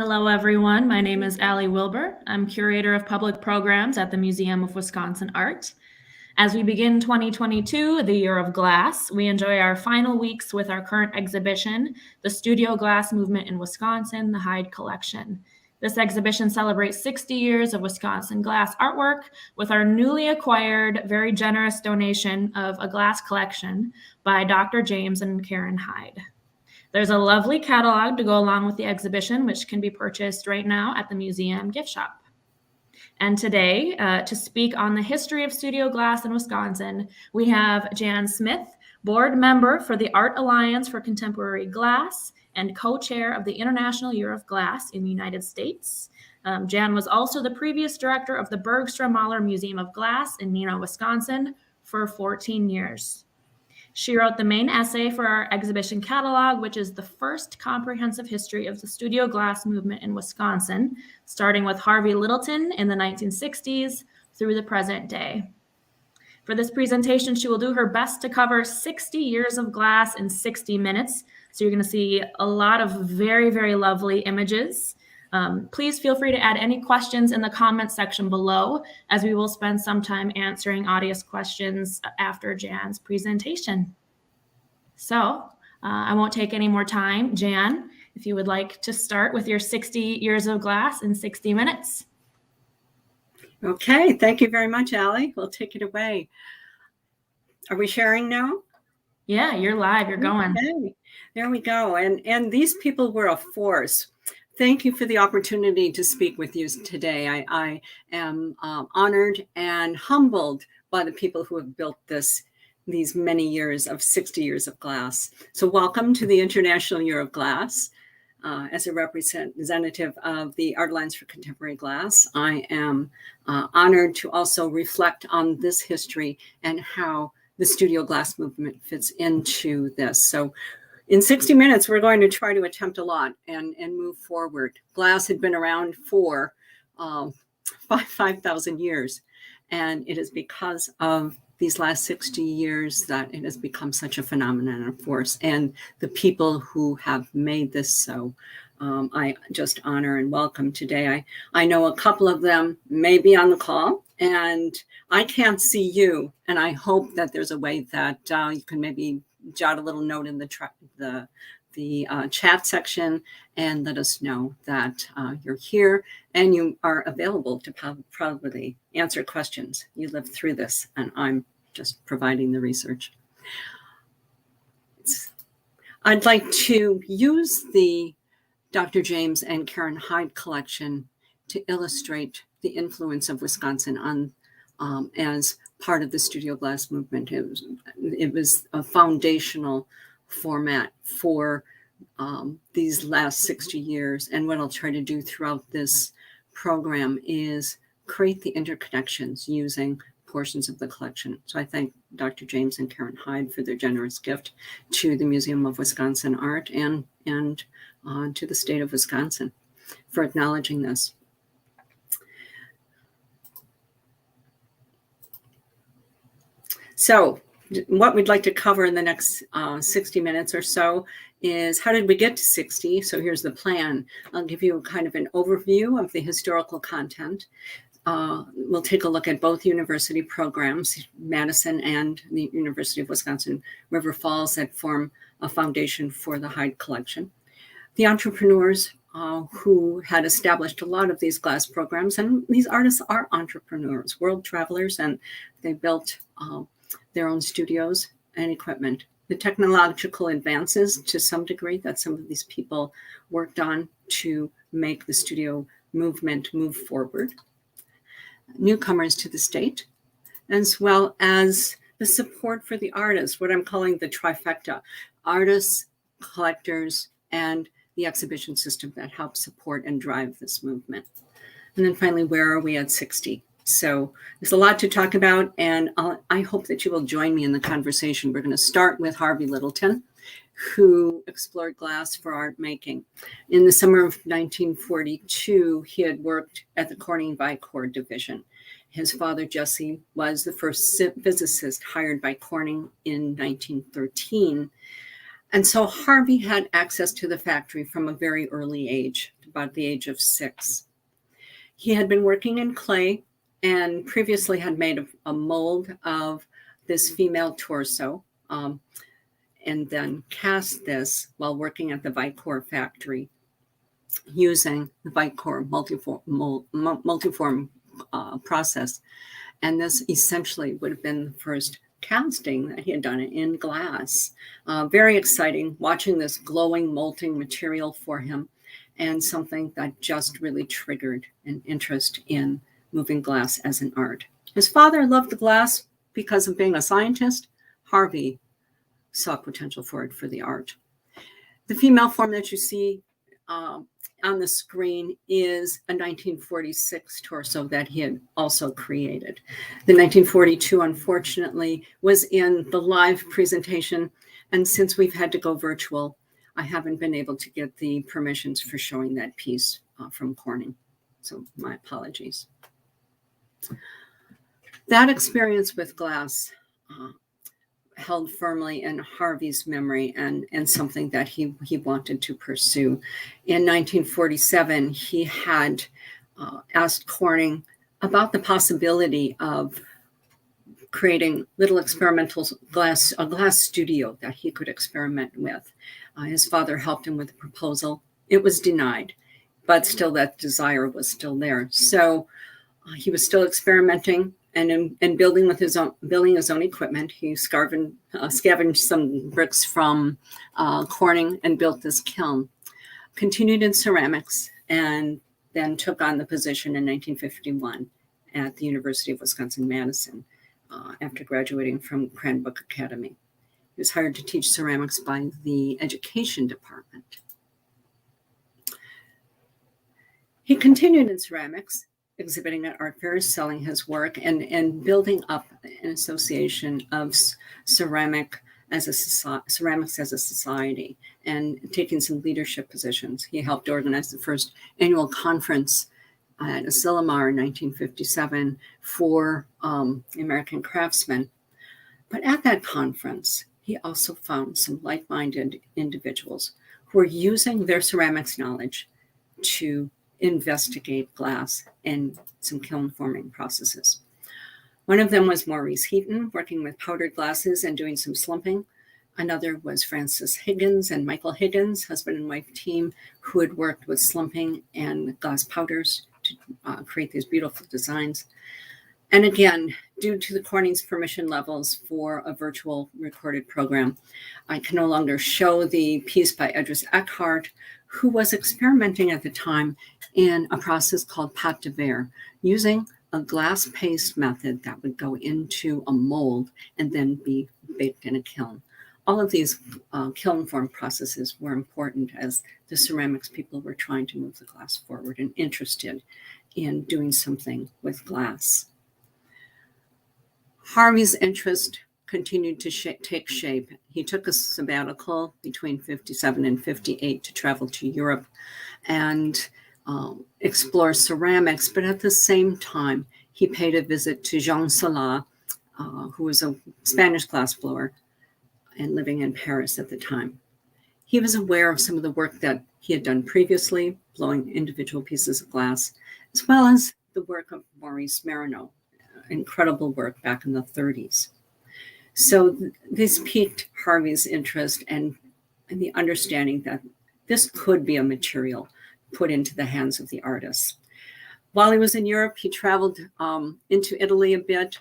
Hello, everyone. My name is Allie Wilbur. I'm curator of public programs at the Museum of Wisconsin Art. As we begin 2022, the year of glass, we enjoy our final weeks with our current exhibition, The Studio Glass Movement in Wisconsin, the Hyde Collection. This exhibition celebrates 60 years of Wisconsin glass artwork with our newly acquired, very generous donation of a glass collection by Dr. James and Karen Hyde. There's a lovely catalog to go along with the exhibition, which can be purchased right now at the museum gift shop. And today, to speak on the history of studio glass in Wisconsin, we have Jan Smith, board member for the Art Alliance for Contemporary Glass and co-chair of the International Year of Glass in the United States. Jan was also the previous director of the Bergstrom Mahler Museum of Glass in Neenah, Wisconsin for 14 years. She wrote the main essay for our exhibition catalog, which is the first comprehensive history of the studio glass movement in Wisconsin, starting with Harvey Littleton in the 1960s through the present day. For this presentation, she will do her best to cover 60 years of glass in 60 minutes. So you're going to see a lot of very, very lovely images. Please feel free to add any questions in the comments section below, as we will spend some time answering audience questions after Jan's presentation. So I won't take any more time. Jan, if you would like to start with your 60 years of glass in 60 minutes. Okay, thank you very much, Allie. We'll take it away. Are we sharing now? Yeah, you're live, you're going. Okay. There we go. And these people were a force. Thank you for the opportunity to speak with you today. I am honored and humbled by the people who have built these many years of 60 years of glass. So welcome to the International Year of Glass. As a representative of the Art Alliance for Contemporary Glass, I am honored to also reflect on this history and how the studio glass movement fits into this. So in 60 minutes, we're going to try to attempt a lot and move forward. Glass had been around for 5,000 years, and it is because of these last 60 years that it has become such a phenomenon and force. And the people who have made this so, I just honor and welcome today. I know a couple of them may be on the call, and I can't see you. And I hope that there's a way that you can maybe jot a little note in the chat section and let us know that you're here and you are available to probably answer questions. You lived through this, and I'm just providing the research. I'd like to use the Dr. James and Karen Hyde collection to illustrate the influence of Wisconsin on as part of the studio glass movement. It was a foundational format for these last 60 years. And what I'll try to do throughout this program is create the interconnections using portions of the collection. So I thank Dr. James and Karen Hyde for their generous gift to the Museum of Wisconsin Art and to the state of Wisconsin for acknowledging this. So what we'd like to cover in the next 60 minutes or so is how did we get to 60? So here's the plan. I'll give you kind of an overview of the historical content. We'll take a look at both university programs, Madison and the University of Wisconsin River Falls, that form a foundation for the Hyde Collection. The entrepreneurs who had established a lot of these glass programs, and these artists are entrepreneurs, world travelers, and they built their own studios and equipment. The technological advances to some degree that some of these people worked on to make the studio movement move forward. Newcomers to the state, as well as the support for the artists, what I'm calling the trifecta: artists, collectors, and the exhibition system that helps support and drive this movement. And then finally, where are we at 60? So there's a lot to talk about, and I hope that you will join me in the conversation. We're going to start with Harvey Littleton, who explored glass for art making. In the summer of 1942, he had worked at the Corning Vicor division. His father, Jesse, was the first physicist hired by Corning in 1913. And so Harvey had access to the factory from a very early age, about the age of 6. He had been working in clay and previously had made a mold of this female torso, and then cast this while working at the Vicor factory using the Vicor multiform process. And this essentially would have been the first casting that he had done in glass. Very exciting watching this glowing molting material for him, and something that just really triggered an interest in moving glass as an art. His father loved the glass because of being a scientist. Harvey saw potential for it for the art. The female form that you see on the screen is a 1946 torso that he had also created. The 1942, unfortunately, was in the live presentation, and since we've had to go virtual, I haven't been able to get the permissions for showing that piece from Corning. So my apologies. That experience with glass held firmly in Harvey's memory and something that he wanted to pursue. In 1947, he had asked Corning about the possibility of creating little experimental a glass studio that he could experiment with. His father helped him with the proposal. It was denied, but still that desire was still there. So he was still experimenting and building his own equipment. He scavenged some bricks from Corning and built this kiln. Continued in ceramics, and then took on the position in 1951 at the University of Wisconsin-Madison after graduating from Cranbrook Academy. He was hired to teach ceramics by the education department. He continued in ceramics, exhibiting at art fairs, selling his work, and building up an association of ceramics as a society, and taking some leadership positions. He helped organize the first annual conference at Asilomar in 1957 for American craftsmen. But at that conference, he also found some like-minded individuals who were using their ceramics knowledge to investigate glass and some kiln forming processes. One of them was Maurice Heaton, working with powdered glasses and doing some slumping. Another was Francis Higgins and Michael Higgins, husband and wife team, who had worked with slumping and glass powders to create these beautiful designs. And again, due to the Corning's permission levels for a virtual recorded program, I can no longer show the piece by Edris Eckhart, who was experimenting at the time in a process called pâte de verre, using a glass paste method that would go into a mold and then be baked in a kiln. All of these kiln form processes were important as the ceramics people were trying to move the glass forward and interested in doing something with glass. Harvey's interest continued to take shape. He took a sabbatical between 57 and 58 to travel to Europe and explore ceramics, but at the same time, he paid a visit to Jean Salat, who was a Spanish glassblower and living in Paris at the time. He was aware of some of the work that he had done previously, blowing individual pieces of glass, as well as the work of Maurice Marino, incredible work back in the 30s. So this piqued Harvey's interest and the understanding that this could be a material put into the hands of the artists. While he was in Europe, he traveled into Italy a bit,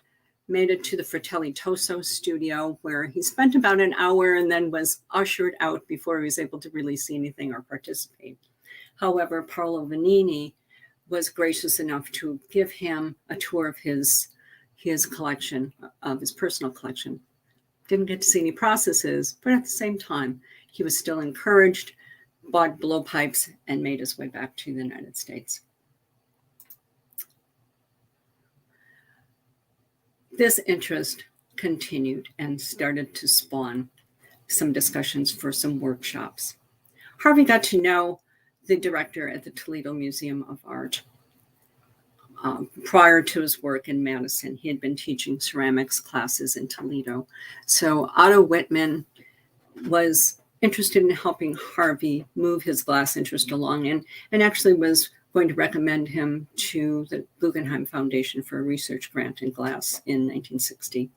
made it to the Fratelli Toso studio, where he spent about an hour and then was ushered out before he was able to really see anything or participate. However, Paolo Vanini was gracious enough to give him a tour of his collection, of his personal collection. Didn't get to see any processes, but at the same time, he was still encouraged, bought blowpipes, and made his way back to the United States. This interest continued and started to spawn some discussions for some workshops. Harvey got to know the director at the Toledo Museum of Art. Prior to his work in Madison, he had been teaching ceramics classes in Toledo. So Otto Whitman was interested in helping Harvey move his glass interest along, and actually was going to recommend him to the Guggenheim Foundation for a research grant in glass in 1960.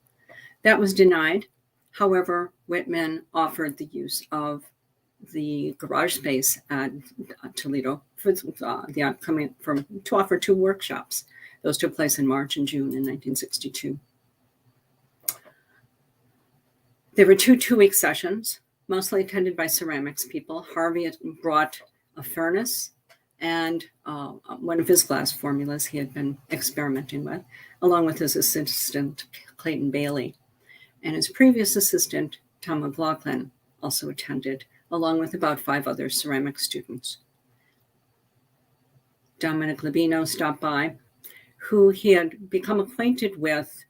That was denied. However, Whitman offered the use of the garage space at Toledo for to offer 2 workshops. Those took place in March and June in 1962. There were 2 two-week sessions, mostly attended by ceramics people. Harvey brought a furnace and one of his glass formulas he had been experimenting with, along with his assistant, Clayton Bailey. And his previous assistant, Tom McLaughlin, also attended, along with about 5 other ceramic students. Dominic Labino stopped by, who he had become acquainted with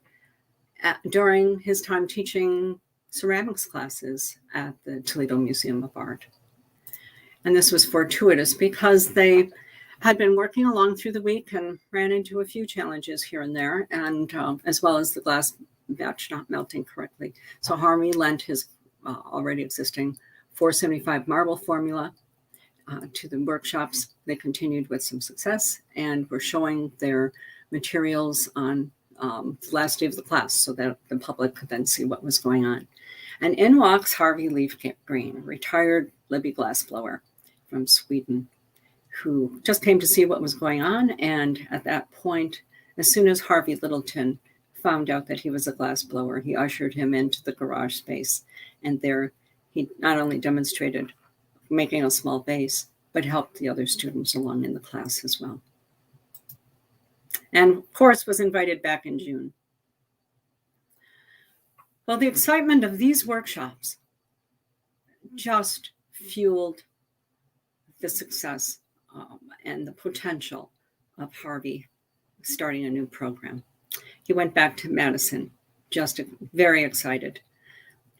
during his time teaching ceramics classes at the Toledo Museum of Art. And this was fortuitous because they had been working along through the week and ran into a few challenges here and there, and as well as the glass batch not melting correctly. So Harvey lent his already existing 475 marble formula to the workshops. They continued with some success and were showing their materials on the last day of the class so that the public could then see what was going on. And in walks Harvey Leafgreen, retired Libby glassblower from Sweden, who just came to see what was going on. And at that point, as soon as Harvey Littleton found out that he was a glassblower, he ushered him into the garage space. And there he not only demonstrated making a small vase, but helped the other students along in the class as well. And of course was invited back in June. Well, the excitement of these workshops just fueled the success and the potential of Harvey starting a new program. He went back to Madison, just very excited.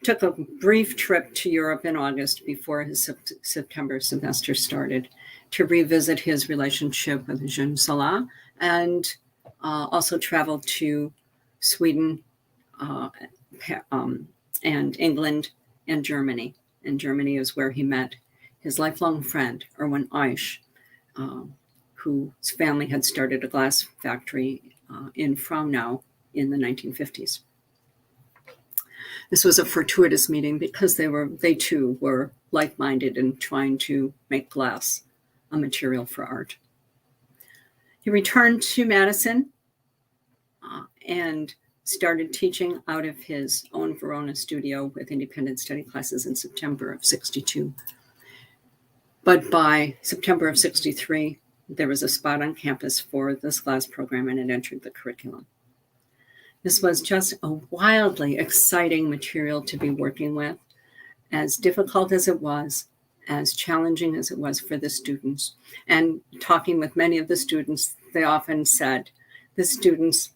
Took a brief trip to Europe in August before his September semester started to revisit his relationship with Jean Salah, and also traveled to Sweden and England and Germany. And Germany is where he met his lifelong friend, Irwin Ice, whose family had started a glass factory in Fraunau in the 1950s. This was a fortuitous meeting because they too were like-minded in trying to make glass a material for art. He returned to Madison and started teaching out of his own Verona studio with independent study classes in September of 62. But by September of 63, there was a spot on campus for this glass program and it entered the curriculum. This was just a wildly exciting material to be working with, as difficult as it was, as challenging as it was for the students. And talking with many of the students, they often said the students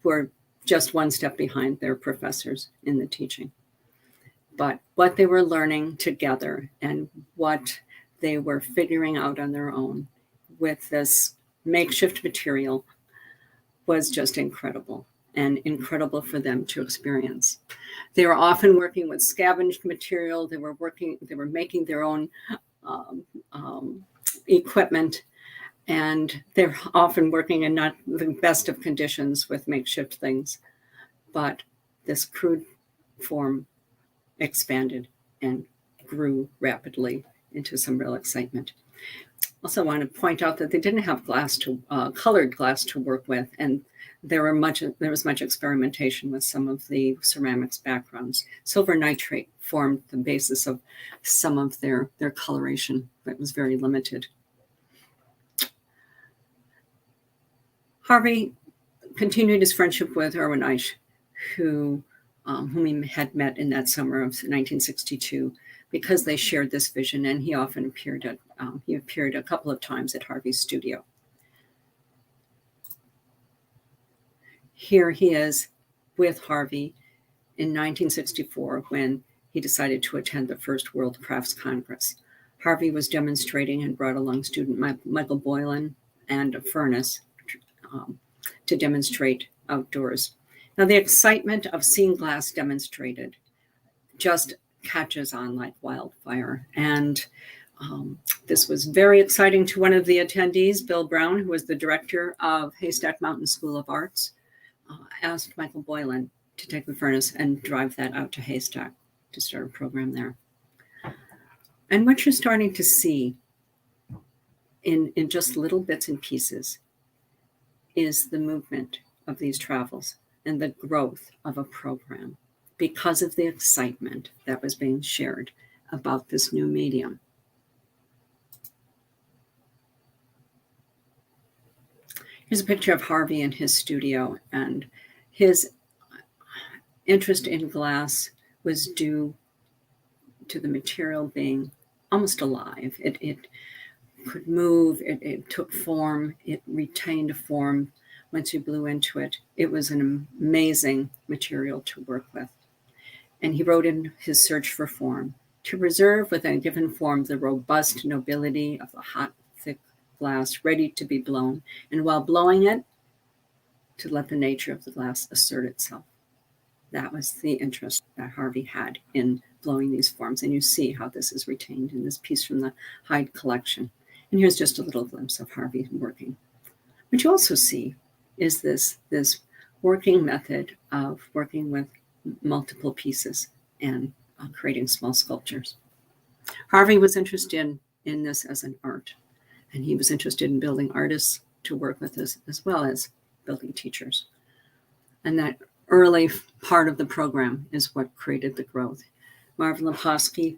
were just one step behind their professors in the teaching. But what they were learning together and what they were figuring out on their own with this makeshift material was just incredible. And incredible for them to experience. They were often working with scavenged material. They were making their own equipment, and they're often working in not the best of conditions with makeshift things. But this crude form expanded and grew rapidly into some real excitement. Also want to point out that they didn't have colored glass to work with, and there was much experimentation with some of the ceramics backgrounds. Silver nitrate formed the basis of some of their coloration, but it was very limited. Harvey continued his friendship with Irwin Ice, whom he had met in that summer of 1962, because they shared this vision, and he often appeared a couple of times at Harvey's studio. Here he is with Harvey in 1964 when he decided to attend the first World Crafts Congress. Harvey was demonstrating and brought along student Michael Boylan and a furnace to demonstrate outdoors. Now, the excitement of seeing glass demonstrated just catches on like wildfire. And this was very exciting to one of the attendees, Bill Brown, who was the director of Haystack Mountain School of Arts, asked Michael Boylan to take the furnace and drive that out to Haystack to start a program there. And what you're starting to see in just little bits and pieces is the movement of these travels and the growth of a program because of the excitement that was being shared about this new medium. Here's a picture of Harvey in his studio, and his interest in glass was due to the material being almost alive. It could move, it took form, it retained a form once you blew into it. It was an amazing material to work with. And he wrote in his search for form, to preserve within a given form the robust nobility of a hot, thick glass ready to be blown, and while blowing it, to let the nature of the glass assert itself. That was the interest that Harvey had in blowing these forms. And you see how this is retained in this piece from the Hyde collection. And here's just a little glimpse of Harvey working. What you also see is this working method of working with multiple pieces and creating small sculptures. Harvey was interested in this as an art, and he was interested in building artists to work with as well as building teachers. And that early part of the program is what created the growth. Marvin Lepofsky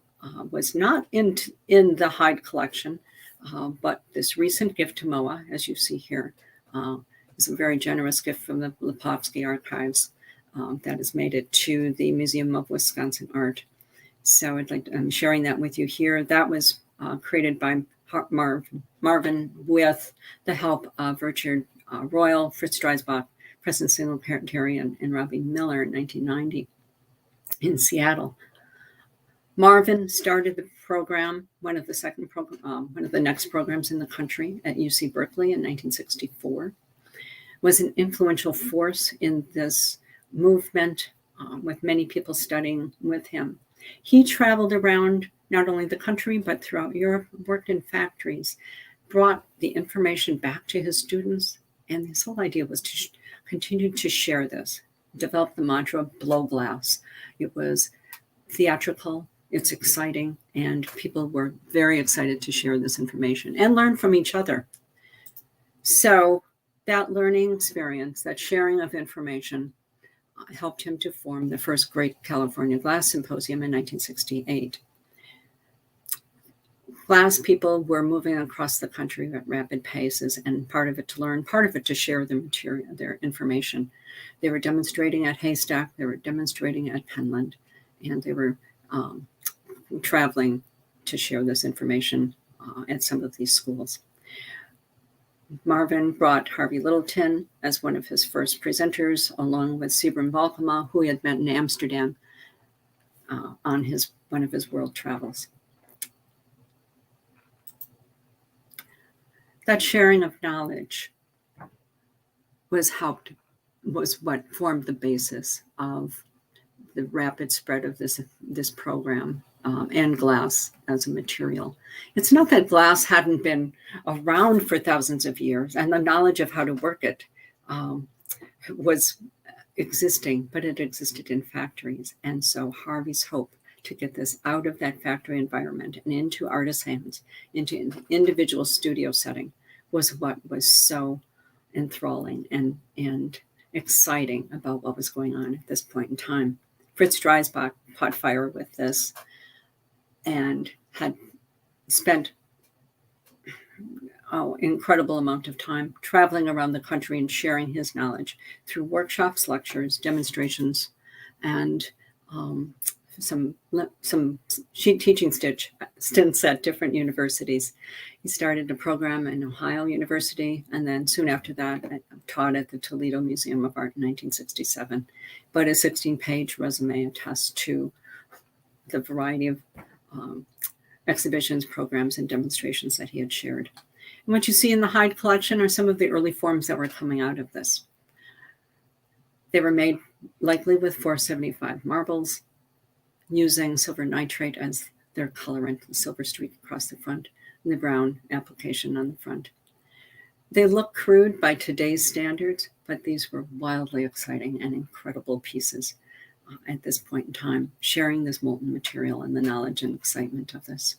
was not in the Hyde collection, but this recent gift to MOA, as you see here, is a very generous gift from the Lepofsky archives that has made it to the Museum of Wisconsin Art. So I'm sharing that with you here. That was created by Marvin with the help of Richard Royal, Fritz Dreisbach, Preston Singletary, and Robbie Miller in 1990 in Seattle. Marvin started the program, one of the next programs in the country at UC Berkeley in 1964, was an influential force in this movement with many people studying with him. He traveled around not only the country, but throughout Europe, worked in factories, brought the information back to his students. And his whole idea was to continue to share this, develop the mantra, blow glass. It was theatrical, it's exciting, and people were very excited to share this information and learn from each other. So that learning experience, that sharing of information, helped him to form the first Great California Glass Symposium in 1968. Glass people were moving across the country at rapid paces, and part of it to learn, part of it to share their material, their information. They were demonstrating at Haystack, they were demonstrating at Penland, and they were traveling to share this information at some of these schools. Marvin brought Harvey Littleton as one of his first presenters, along with Sebram Valkema, who he had met in Amsterdam on one of his world travels. That sharing of knowledge was what formed the basis of the rapid spread of this program and glass as a material. It's not that glass hadn't been around for thousands of years, and the knowledge of how to work it was existing, but it existed in factories. And so Harvey's hope to get this out of that factory environment and into artists' hands, into an individual studio setting, was what was so enthralling and exciting about what was going on at this point in time. Fritz Dreisbach caught fire with this and had spent incredible amount of time traveling around the country and sharing his knowledge through workshops, lectures, demonstrations, and some teaching stints at different universities. He started a program in Ohio University, and then soon after that, taught at the Toledo Museum of Art in 1967. But a 16-page resume attests to the variety of exhibitions, programs, and demonstrations that he had shared. And what you see in the Hyde collection are some of the early forms that were coming out of this. They were made likely with 475 marbles, using silver nitrate as their colorant, the silver streak across the front and the brown application on the front. They look crude by today's standards, but these were wildly exciting and incredible pieces at this point in time, sharing this molten material and the knowledge and excitement of this.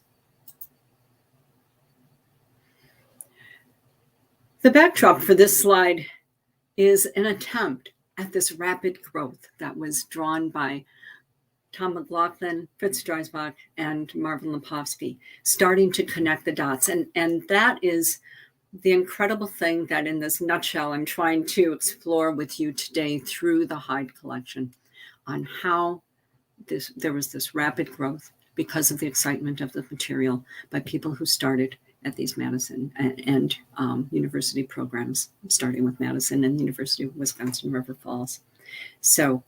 The backdrop for this slide is an attempt at this rapid growth that was drawn by Tom McLaughlin, Fritz Dreisbach, and Marvin Lepofsky, starting to connect the dots. And that is the incredible thing that in this nutshell, I'm trying to explore with you today through the Hyde collection on how there was this rapid growth because of the excitement of the material by people who started at these Madison and university programs, starting with Madison and the University of Wisconsin River Falls. So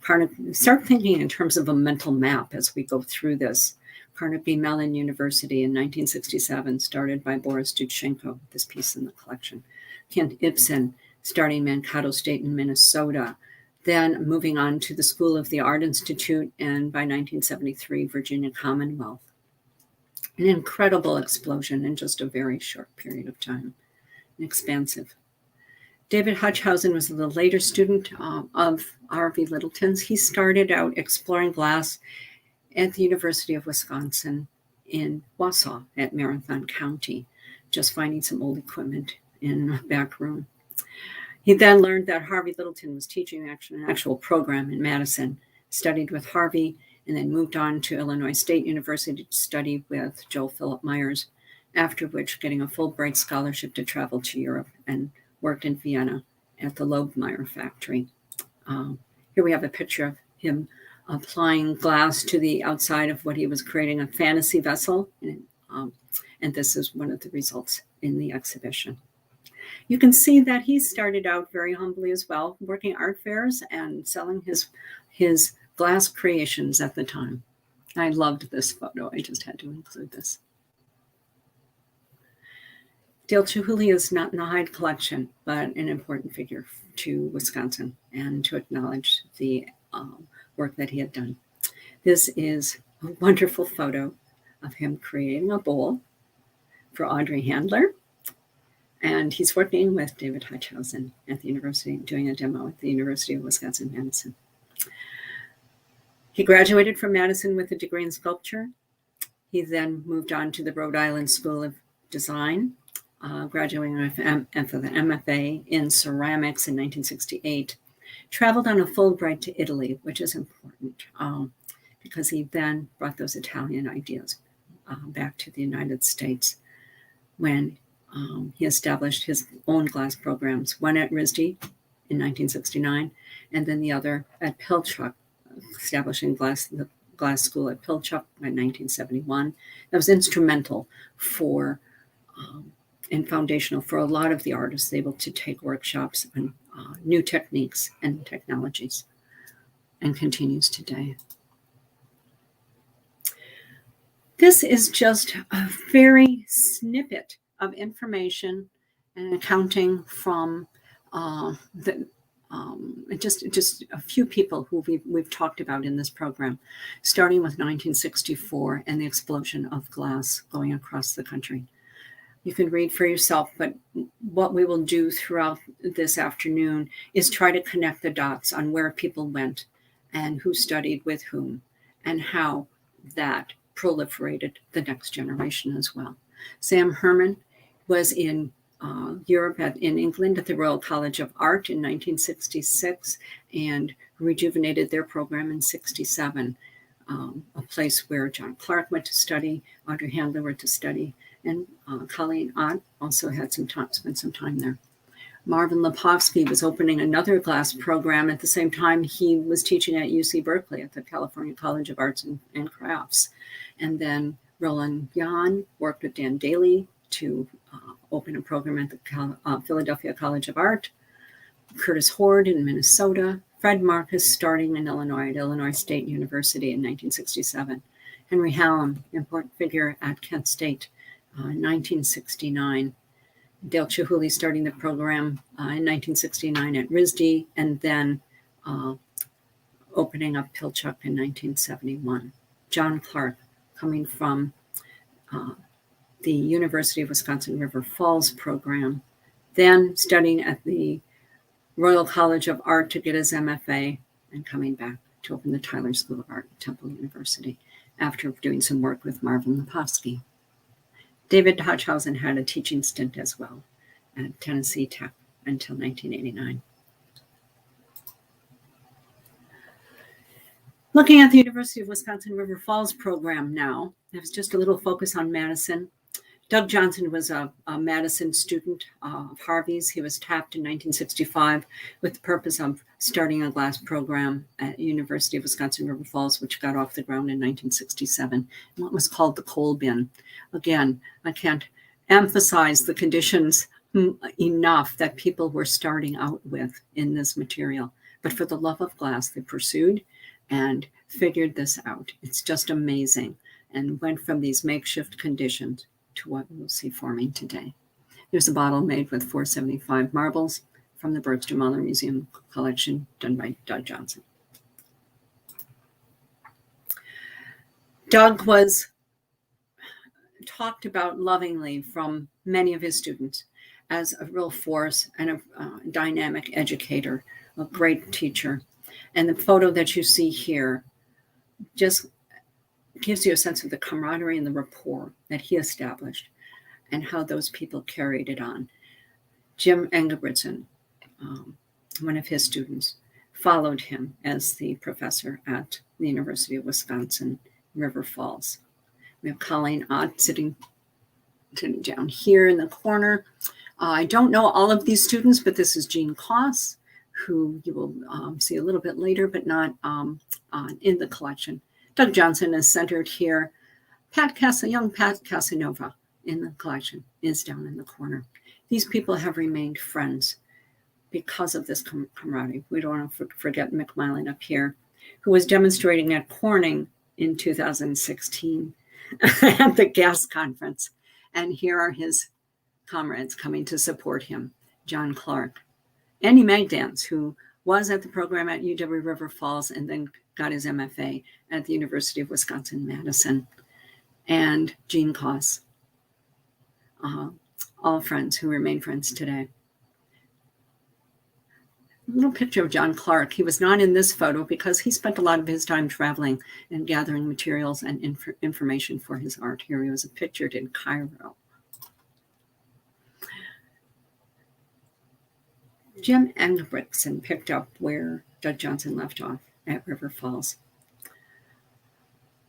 start thinking in terms of a mental map as we go through this. Carnegie Mellon University in 1967, started by Boris Dudchenko, this piece in the collection. Kent Ibsen, starting Mankato State in Minnesota, then moving on to the School of the Art Institute, and by 1973, Virginia Commonwealth. An incredible explosion in just a very short period of time, and expansive. David Hutchhausen was the later student of Harvey Littleton's. He started out exploring glass at the University of Wisconsin in Wausau at Marathon County, just finding some old equipment in a back room. He then learned that Harvey Littleton was teaching an actual program in Madison, studied with Harvey, and then moved on to Illinois State University to study with Joel Philip Myers, after which getting a Fulbright scholarship to travel to Europe and worked in Vienna at the Lobmeyer factory. Here we have a picture of him applying glass to the outside of what he was creating, a fantasy vessel. And this is one of the results in the exhibition. You can see that he started out very humbly as well, working art fairs and selling his glass creations at the time. I loved this photo. I just had to include this. Dale Chihuly is not in the Hyde collection, but an important figure to Wisconsin and to acknowledge the work that he had done. This is a wonderful photo of him creating a bowl for Audrey Handler. And he's working with David Hutchhausen at the university, doing a demo at the University of Wisconsin-Madison. He graduated from Madison with a degree in sculpture. He then moved on to the Rhode Island School of Design, graduating with an MFA in ceramics in 1968. Traveled on a Fulbright to Italy, which is important because he then brought those Italian ideas back to the United States when he established his own glass programs, one at RISD in 1969, and then the other at Pilchuck, establishing the glass school at Pilchuck by 1971. That was instrumental for and foundational for a lot of the artists able to take workshops on new techniques and technologies, and continues today. This is just a very snippet of information and accounting from just a few people who we've talked about in this program, starting with 1964 and the explosion of glass going across the country. You can read for yourself, but what we will do throughout this afternoon is try to connect the dots on where people went and who studied with whom and how that proliferated the next generation as well. Sam Herman was in Europe, in England, at the Royal College of Art in 1966 and rejuvenated their program in 67, a place where John Clark went to study, Audrey Handler went to study, and Colleen Ott also had spent some time there. Marvin Lepofsky was opening another glass program at the same time he was teaching at UC Berkeley at the California College of Arts and Crafts. And then Roland Jahn worked with Dan Daly to open a program at the Philadelphia College of Art. Curtis Hord in Minnesota. Fred Marcus starting in Illinois at Illinois State University in 1967. Henry Hallam, important figure at Kent State, 1969. Dale Chihuly starting the program in 1969 at RISD, and then opening up Pilchuck in 1971. John Clark, coming from the University of Wisconsin River Falls program, then studying at the Royal College of Art to get his MFA, and coming back to open the Tyler School of Art at Temple University after doing some work with Marvin Lepofsky. David Hodghausen had a teaching stint as well at Tennessee Tech until 1989. Looking at the University of Wisconsin River Falls program now, there's just a little focus on Madison. Doug Johnson was a Madison student of Harvey's. He was tapped in 1965 with the purpose of starting a glass program at University of Wisconsin River Falls, which got off the ground in 1967, in what was called the coal bin. Again, I can't emphasize the conditions enough that people were starting out with in this material. But for the love of glass, they pursued and figured this out. It's just amazing, and went from these makeshift conditions to what we'll see forming today. There's a bottle made with 475 marbles from the Bergstrom-Muller Museum collection done by Doug Johnson. Doug was talked about lovingly from many of his students as a real force and a dynamic educator, a great teacher. And the photo that you see here just gives you a sense of the camaraderie and the rapport that he established and how those people carried it on. Jim Engelbretson, one of his students, followed him as the professor at the University of Wisconsin River Falls. We have Colleen Ott sitting down here in the corner. I don't know all of these students, but this is Jean Koss, who you will see a little bit later, but not in the collection. Doug Johnson is centered here. Young Pat Casanova in the collection is down in the corner. These people have remained friends because of this camaraderie. We don't want to forget Mick Milan up here, who was demonstrating at Corning in 2016 at the GAS conference. And here are his comrades coming to support him. John Clark. Andy Magdans, who was at the program at UW River Falls and then got his MFA at the University of Wisconsin-Madison, and Jean Koss, all friends who remain friends today. A little picture of John Clark. He was not in this photo because he spent a lot of his time traveling and gathering materials and information for his art. Here he was pictured in Cairo. Jim Engelbretson picked up where Doug Johnson left off at River Falls.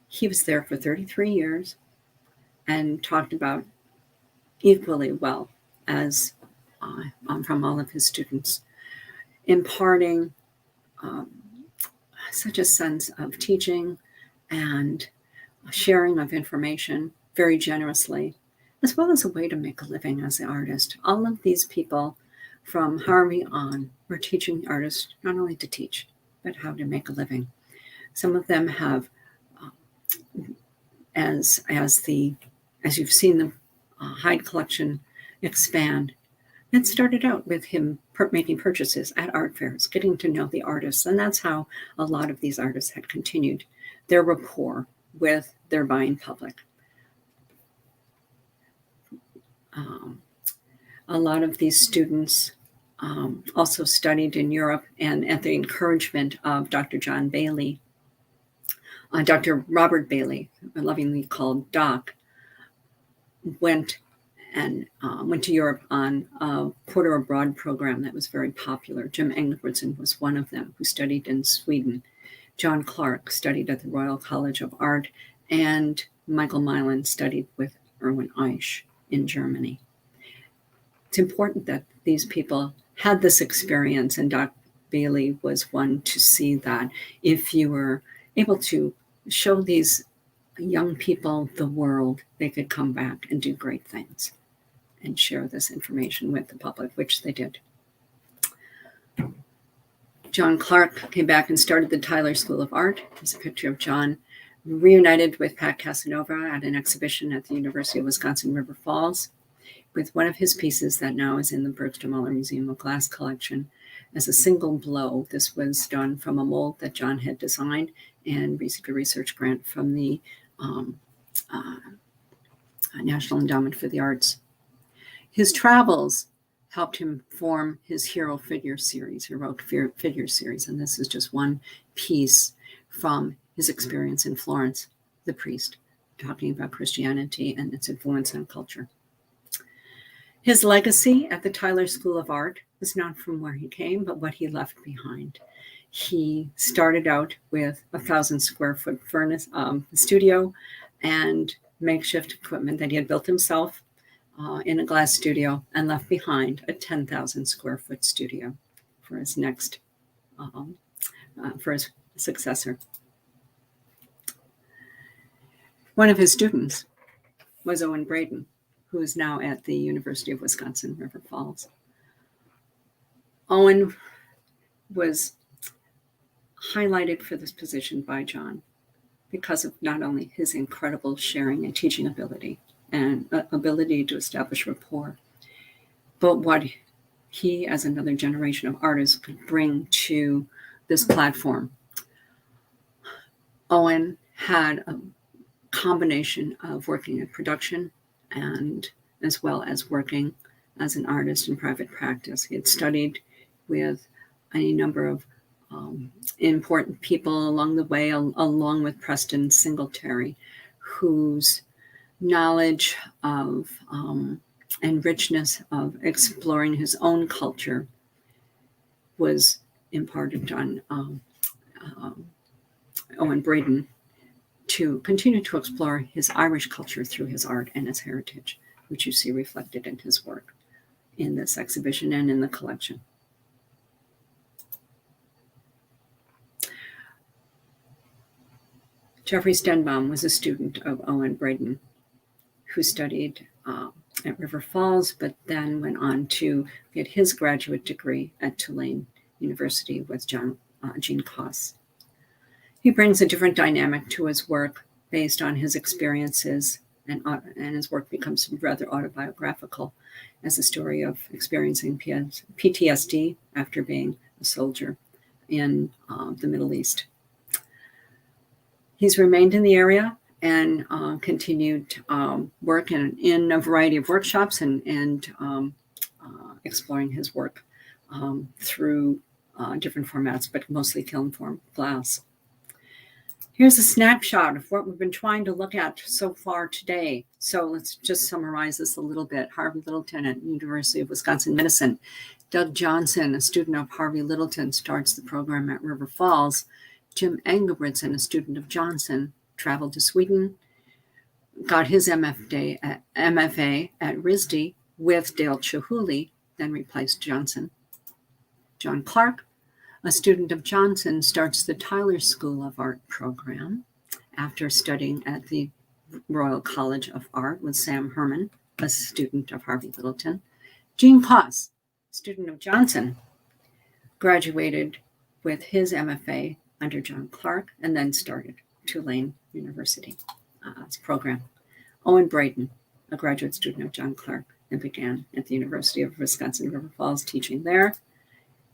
He was there for 33 years and talked about equally well as from all of his students, imparting such a sense of teaching and sharing of information very generously, as well as a way to make a living as an artist. All of these people from Harvey on were teaching artists not only to teach, but how to make a living. Some of them have, as you've seen the Hyde collection expand, it started out with him making purchases at art fairs, getting to know the artists, and that's how a lot of these artists had continued their rapport with their buying public. A lot of these students also studied in Europe, and at the encouragement of Dr. John Bailey, Dr. Robert Bailey, lovingly called Doc, went to Europe on a Porter Abroad program that was very popular. Jim Engelbretson was one of them who studied in Sweden. John Clark studied at the Royal College of Art, and Michael Milan studied with Irwin Ice in Germany. It's important that these people had this experience, and Dr. Bailey was one to see that if you were able to show these young people the world, they could come back and do great things and share this information with the public, which they did. John Clark came back and started the Tyler School of Art. There's a picture of John reunited with Pat Casanova at an exhibition at the University of Wisconsin River Falls with one of his pieces that now is in the Bergstrom-Muller Museum of Glass collection, as a single blow. This was done from a mold that John had designed and received a research grant from the National Endowment for the Arts. His travels helped him form his heroic figure series, and this is just one piece from his experience in Florence, the priest, talking about Christianity and its influence on culture. His legacy at the Tyler School of Art is not from where he came, but what he left behind. He started out with a 1,000 square foot furnace studio and makeshift equipment that he had built himself in a glass studio, and left behind a 10,000 square foot studio for his next, for his successor. One of his students was Owen Brennan, who is now at the University of Wisconsin, River Falls. Owen was highlighted for this position by John because of not only his incredible sharing and teaching ability and ability to establish rapport, but what he, as another generation of artists, could bring to this platform. Owen had a combination of working in production and as well as working as an artist in private practice. He had studied with any number of important people along the way, along with Preston Singletary, whose knowledge of and richness of exploring his own culture was imparted on Owen Brennan to continue to explore his Irish culture through his art and his heritage, which you see reflected in his work in this exhibition and in the collection. Jeffrey Stenbaum was a student of Owen Brennan, who studied at River Falls, but then went on to get his graduate degree at Tulane University with Gene Koss. He brings a different dynamic to his work based on his experiences, and his work becomes rather autobiographical as a story of experiencing PTSD after being a soldier in the Middle East. He's remained in the area and continued work in a variety of workshops and exploring his work through different formats, but mostly kiln form glass. Here's a snapshot of what we've been trying to look at so far today. So let's just summarize this a little bit. Harvey Littleton at University of Wisconsin-Madison. Doug Johnson, a student of Harvey Littleton, starts the program at River Falls. Jim Engelbretson, a student of Johnson, traveled to Sweden, got his MFA at RISD with Dale Chihuly, then replaced Johnson. John Clark, a student of Johnson, starts the Tyler School of Art program after studying at the Royal College of Art with Sam Herman, a student of Harvey Littleton. Gene Koss, student of Johnson, graduated with his MFA under John Clark and then started Tulane University program. Owen Brennan, a graduate student of John Clark, and began at the University of Wisconsin River Falls teaching there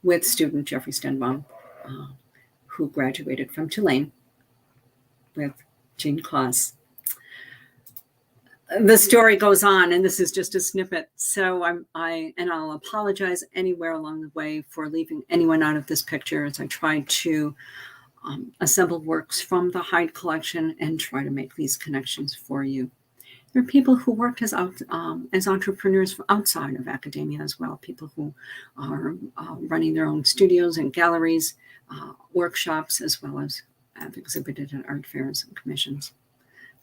with student Jeffrey Stenbaum, who graduated from Tulane with Gene Koss. The story goes on, and this is just a snippet. So I'll apologize anywhere along the way for leaving anyone out of this picture as I tried to assemble works from the Hyde collection and try to make these connections for you. There are people who worked as entrepreneurs outside of academia as well, people who are running their own studios and galleries, workshops, as well as have exhibited at art fairs and commissions.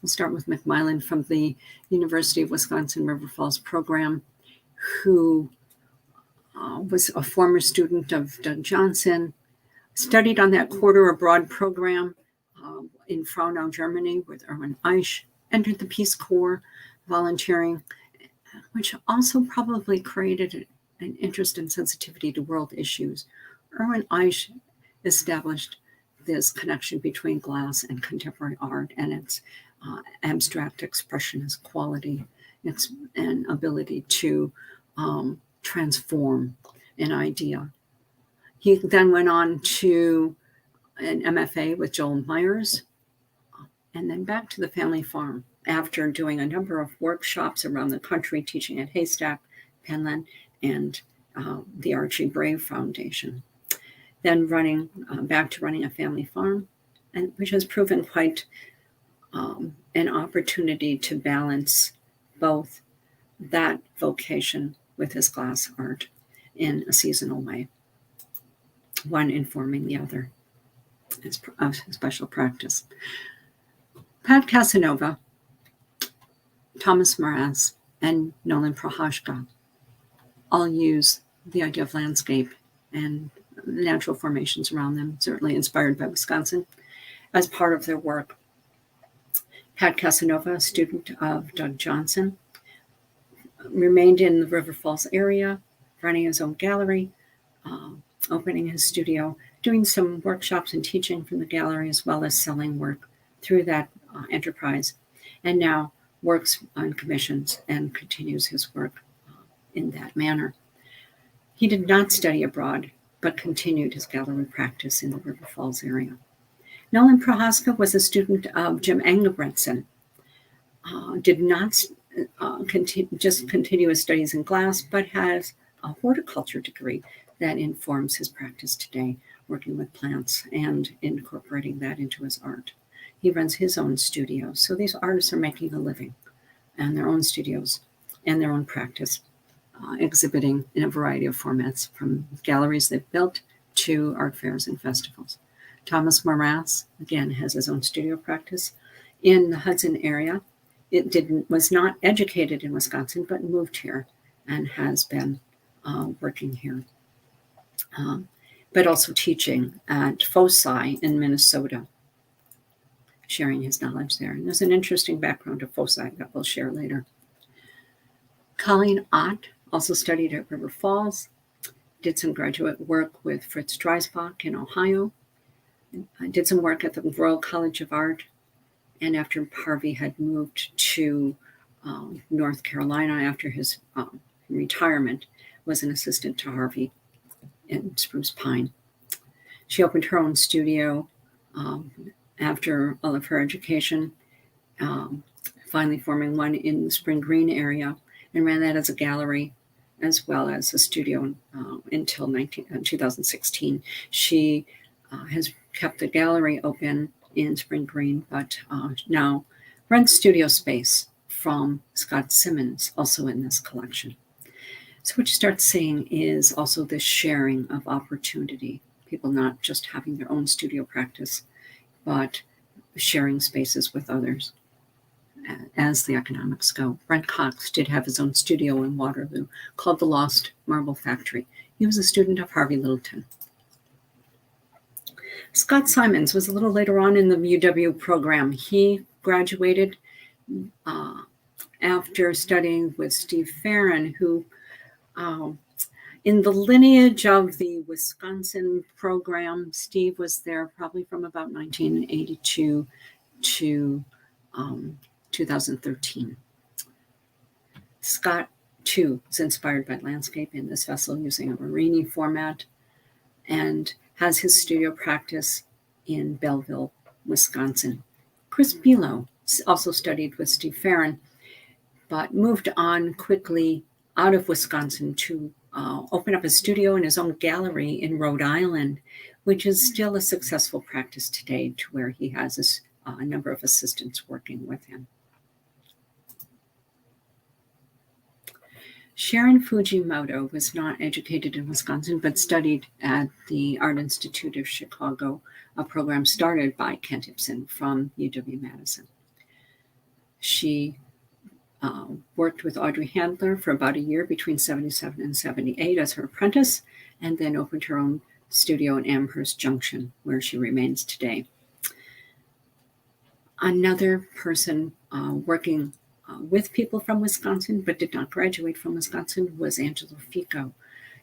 We'll start with McMillan from the University of Wisconsin River Falls program, who was a former student of Doug Johnson, studied on that quarter abroad program in Fraunau, Germany with Irwin Ice, entered the Peace Corps, volunteering, which also probably created an interest and sensitivity to world issues. Irwin Ice established this connection between glass and contemporary art and its abstract expressionist quality and ability to transform an idea. He then went on to an MFA with Joel Myers, and then back to the family farm after doing a number of workshops around the country, teaching at Haystack, Penland, and the Archie Brave Foundation. Then back to running a family farm, and which has proven quite an opportunity to balance both that vocation with his glass art in a seasonal way, one informing the other. It's a special practice. Pat Casanova, Thomas Moraz, and Nolan Prohashka all use the idea of landscape and natural formations around them, certainly inspired by Wisconsin, as part of their work. Pat Casanova, a student of Doug Johnson, remained in the River Falls area, running his own gallery, opening his studio, doing some workshops and teaching from the gallery, as well as selling work through that enterprise, and now works on commissions and continues his work in that manner. He did not study abroad, but continued his gallery practice in the River Falls area. Nolan Prohaska was a student of Jim Engelbretson, did not continue his studies in glass, but has a horticulture degree that informs his practice today, working with plants and incorporating that into his art. He runs his own studio, so these artists are making a living and their own studios and their own practice, exhibiting in a variety of formats, from galleries they've built to art fairs and festivals. Thomas Moraz, again, has his own studio practice in the Hudson area. Was not educated in Wisconsin, but moved here and has been working here, but also teaching at Bullseye in Minnesota, sharing his knowledge there. And there's an interesting background of Bullseye that we'll share later. Colleen Ott also studied at River Falls, did some graduate work with Fritz Dreisbach in Ohio, did some work at the Royal College of Art, and after Harvey had moved to North Carolina after his retirement, was an assistant to Harvey in Spruce Pine. She opened her own studio after all of her education, finally forming one in the Spring Green area, and ran that as a gallery as well as a studio until 2016. She has kept the gallery open in Spring Green, but now rents studio space from Scott Simmons, also in this collection. So what you start seeing is also this sharing of opportunity, people not just having their own studio practice, but sharing spaces with others as the economics go. Brent Cox did have his own studio in Waterloo called the Lost Marble Factory. He was a student of Harvey Littleton. Scott Simons was a little later on in the UW program. He graduated after studying with Steve Farron, who in the lineage of the Wisconsin program, Steve was there probably from about 1982 to 2013. Scott, too, was inspired by landscape in this vessel using a Marini format and has his studio practice in Belleville, Wisconsin. Chris Bilo also studied with Steve Farron, but moved on quickly out of Wisconsin to open up a studio in his own gallery in Rhode Island, which is still a successful practice today, to where he has a number of assistants working with him. Sharon Fujimoto was not educated in Wisconsin, but studied at the Art Institute of Chicago, a program started by Kent Ibsen from UW-Madison. She worked with Audrey Handler for about a year between 77 and 78 as her apprentice, and then opened her own studio in Amherst Junction, where she remains today. Another person working with people from Wisconsin, but did not graduate from Wisconsin, was Angelo Fiore.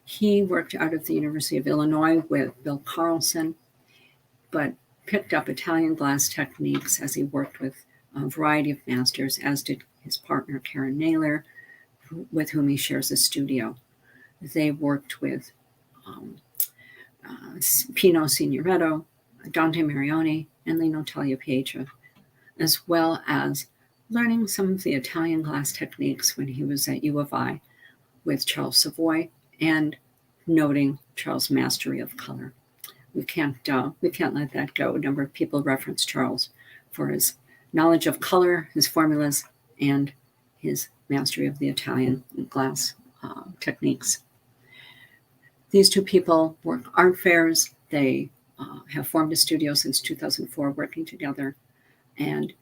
He worked out of the University of Illinois with Bill Carlson, but picked up Italian glass techniques as he worked with a variety of masters, as did his partner, Karen Naylor, with whom he shares a studio. They worked with Pino Signoretto, Dante Marioni, and Lino Tagliapiedra, as well as learning some of the Italian glass techniques when he was at U of I with Charles Savoy, and noting Charles' mastery of color. We can't let that go. A number of people reference Charles for his knowledge of color, his formulas, and his mastery of the Italian glass techniques. These two people work art fairs. They have formed a studio since 2004, working together, and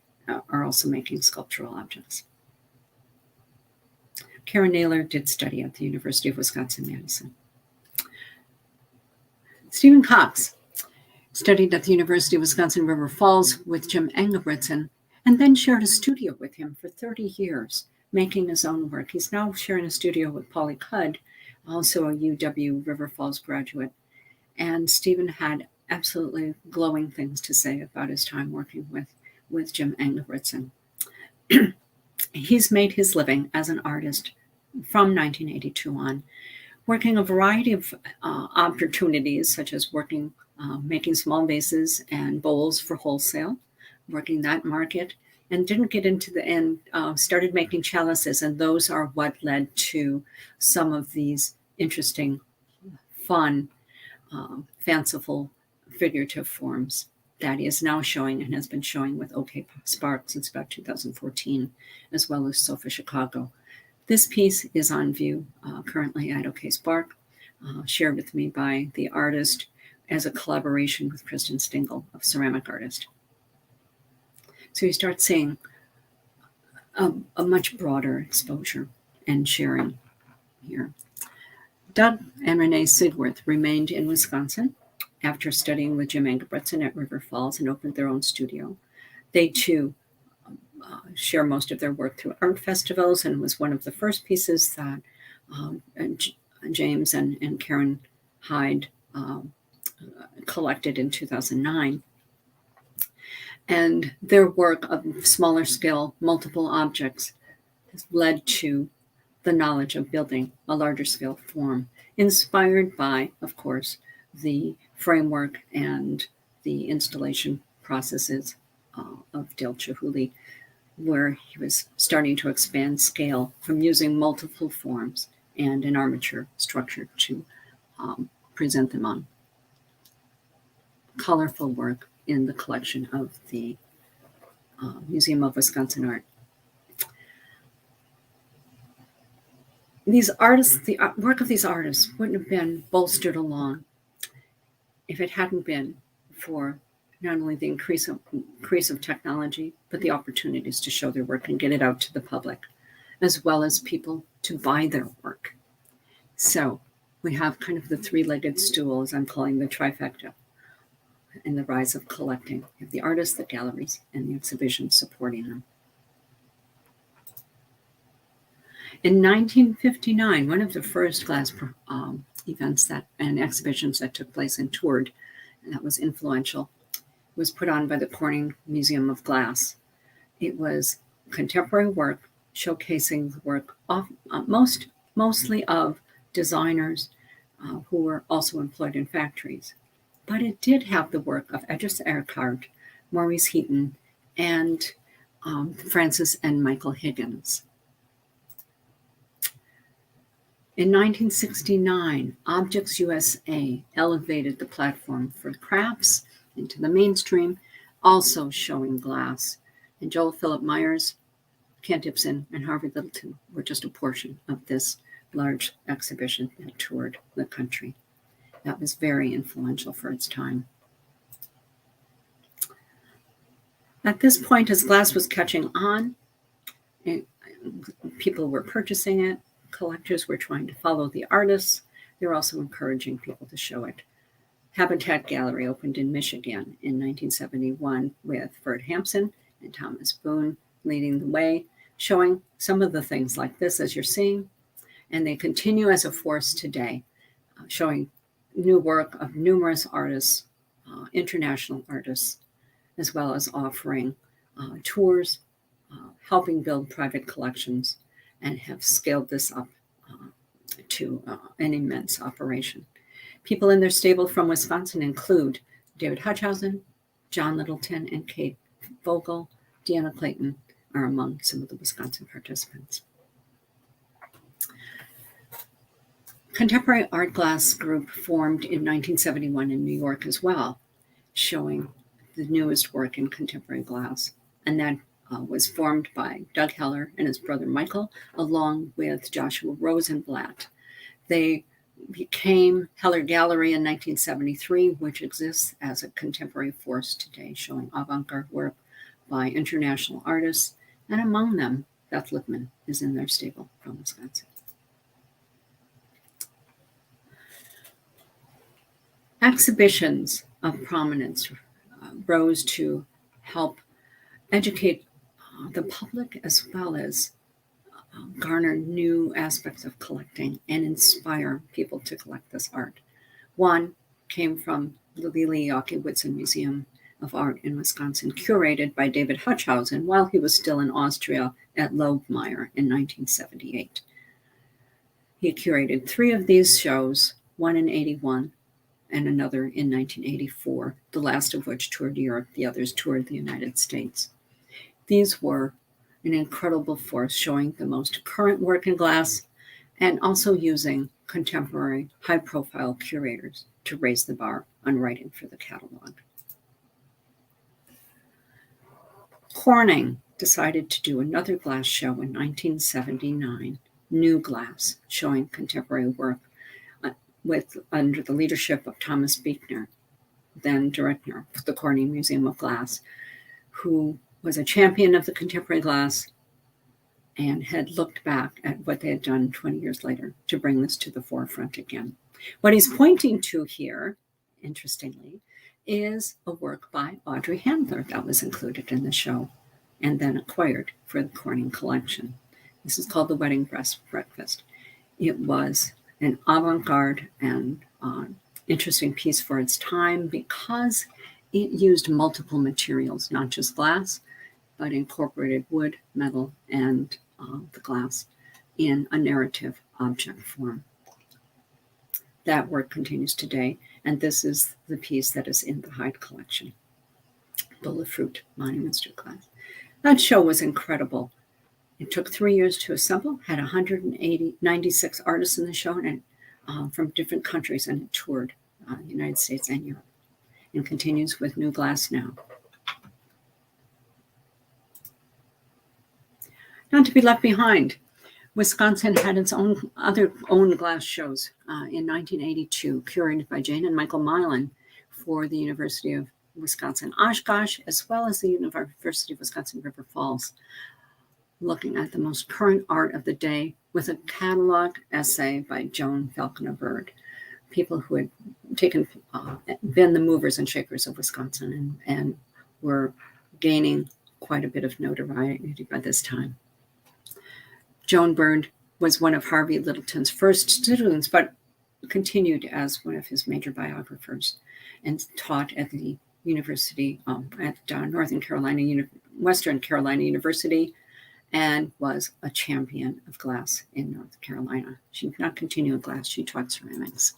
are also making sculptural objects. Karen Naylor did study at the University of Wisconsin-Madison. Stephen Cox studied at the University of Wisconsin-River Falls with Jim Engelbretson, and then shared a studio with him for 30 years, making his own work. He's now sharing a studio with Polly Cudd, also a UW River Falls graduate. And Stephen had absolutely glowing things to say about his time working with Jim Engelbretson. He's made his living as an artist from 1982 on, working a variety of opportunities, such as making small vases and bowls for wholesale, working that market, and didn't get into the end, started making chalices, and those are what led to some of these interesting, fun, fanciful, figurative forms that he is now showing and has been showing with OK Spark since about 2014, as well as Sofa Chicago. This piece is on view currently at OK Spark, shared with me by the artist as a collaboration with Kristen Stingle, a ceramic artist. So you start seeing a much broader exposure and sharing here. Doug and Renee Sidworth remained in Wisconsin after studying with Jim Engelbretson at River Falls and opened their own studio. They too share most of their work through art festivals, and was one of the first pieces that James and Karen Hyde collected in 2009. And their work of smaller scale, multiple objects has led to the knowledge of building a larger scale form, inspired by, of course, the framework and the installation processes of Dale Chihuly, where he was starting to expand scale from using multiple forms and an armature structure to present them on. Colorful work in the collection of the Museum of Wisconsin Art. These artists, the work of these artists wouldn't have been bolstered along if it hadn't been for not only the increase of technology, but the opportunities to show their work and get it out to the public, as well as people to buy their work. So we have kind of the three-legged stool, as I'm calling the trifecta, in the rise of collecting. You have the artists, the galleries, and the exhibitions supporting them. In 1959, one of the first glass events and exhibitions that took place and toured, and that was influential, was put on by the Corning Museum of Glass. It was contemporary work showcasing the work of mostly of designers who were also employed in factories. But it did have the work of Edris Ericard, Maurice Heaton, and Francis and Michael Higgins. In 1969, Objects USA elevated the platform for crafts into the mainstream, also showing glass. And Joel Philip Myers, Kent Ibsen, and Harvey Littleton were just a portion of this large exhibition that toured the country. That was very influential for its time. At this point, as glass was catching on, people were purchasing it, collectors were trying to follow the artists. They were also encouraging people to show it. Habitat Gallery opened in Michigan in 1971 with Ferd Hampson and Thomas Boone leading the way, showing some of the things like this as you're seeing. And they continue as a force today, showing new work of numerous artists, international artists, as well as offering tours, helping build private collections, and have scaled this up to an immense operation. People in their stable from Wisconsin include David Hutchhausen, John Littleton, and Kate Vogel. Deanna Clayton are among some of the Wisconsin participants. Contemporary Art Glass Group formed in 1971 in New York as well, showing the newest work in contemporary glass. And that was formed by Doug Heller and his brother Michael, along with Joshua Rosenblatt. They became Heller Gallery in 1973, which exists as a contemporary force today, showing avant-garde work by international artists. And among them, Beth Lippman is in their stable from Wisconsin. Exhibitions of prominence rose to help educate the public as well as garner new aspects of collecting and inspire people to collect this art. One came from the Leopold Whitson Museum of Art in Wisconsin, curated by David Hutchhausen while he was still in Austria at Lobmeyer in 1978. He curated 3 of these shows, one in 81 and another in 1984, the last of which toured Europe, the others toured the United States. These were an incredible force, showing the most current work in glass and also using contemporary high-profile curators to raise the bar on writing for the catalog. Corning decided to do another glass show in 1979, New Glass, showing contemporary work under the leadership of Thomas Buechner, then director of the Corning Museum of Glass, who was a champion of the contemporary glass and had looked back at what they had done 20 years later to bring this to the forefront again. What he's pointing to here, interestingly, is a work by Audrey Handler that was included in the show and then acquired for the Corning collection. This is called The Wedding Breakfast. It was an avant-garde and interesting piece for its time because it used multiple materials, not just glass, but incorporated wood, metal, and the glass in a narrative object form. That work continues today, and this is the piece that is in the Hyde collection, Bowl of Fruit, Monuments to Glass. That show was incredible. It took 3 years to assemble, had 96 artists in the show and from different countries, and it toured the United States and Europe, and continues with New Glass now. Not to be left behind, Wisconsin had its own glass shows in 1982, curated by Jane and Michael Milan for the University of Wisconsin Oshkosh, as well as the University of Wisconsin River Falls, looking at the most current art of the day with a catalog essay by Joan Falconer Bird, people who had been the movers and shakers of Wisconsin and were gaining quite a bit of notoriety by this time. Joan Bird was one of Harvey Littleton's first students, but continued as one of his major biographers and taught at the University at Western Carolina University, and was a champion of glass in North Carolina. She did not continue in glass, she taught ceramics.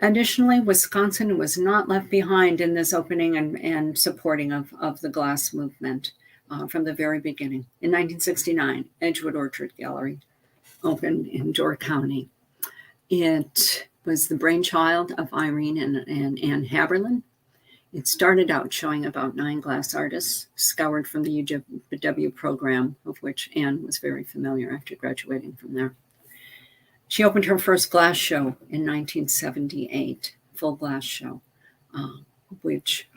Additionally, Wisconsin was not left behind in this opening and supporting of the glass movement from the very beginning. In 1969, Edgewood Orchard Gallery opened in Door County. It was the brainchild of Irene and Ann Haberlin. It started out showing about 9 glass artists scoured from the UW program, of which Anne was very familiar after graduating from there. She opened her first glass show in 1978, full glass show, which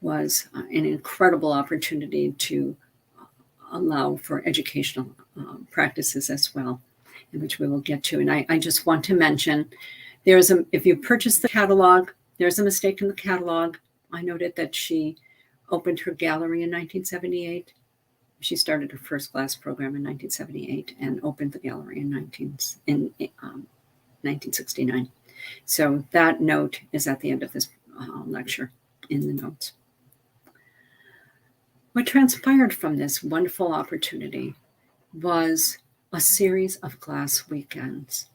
was an incredible opportunity to allow for educational practices as well, in which we will get to. And I just want to mention, if you purchase the catalog, there's a mistake in the catalog. I noted that she opened her gallery in 1978. She started her first glass program in 1978 and opened the gallery in 1969. So that note is at the end of this lecture in the notes. What transpired from this wonderful opportunity was a series of glass weekends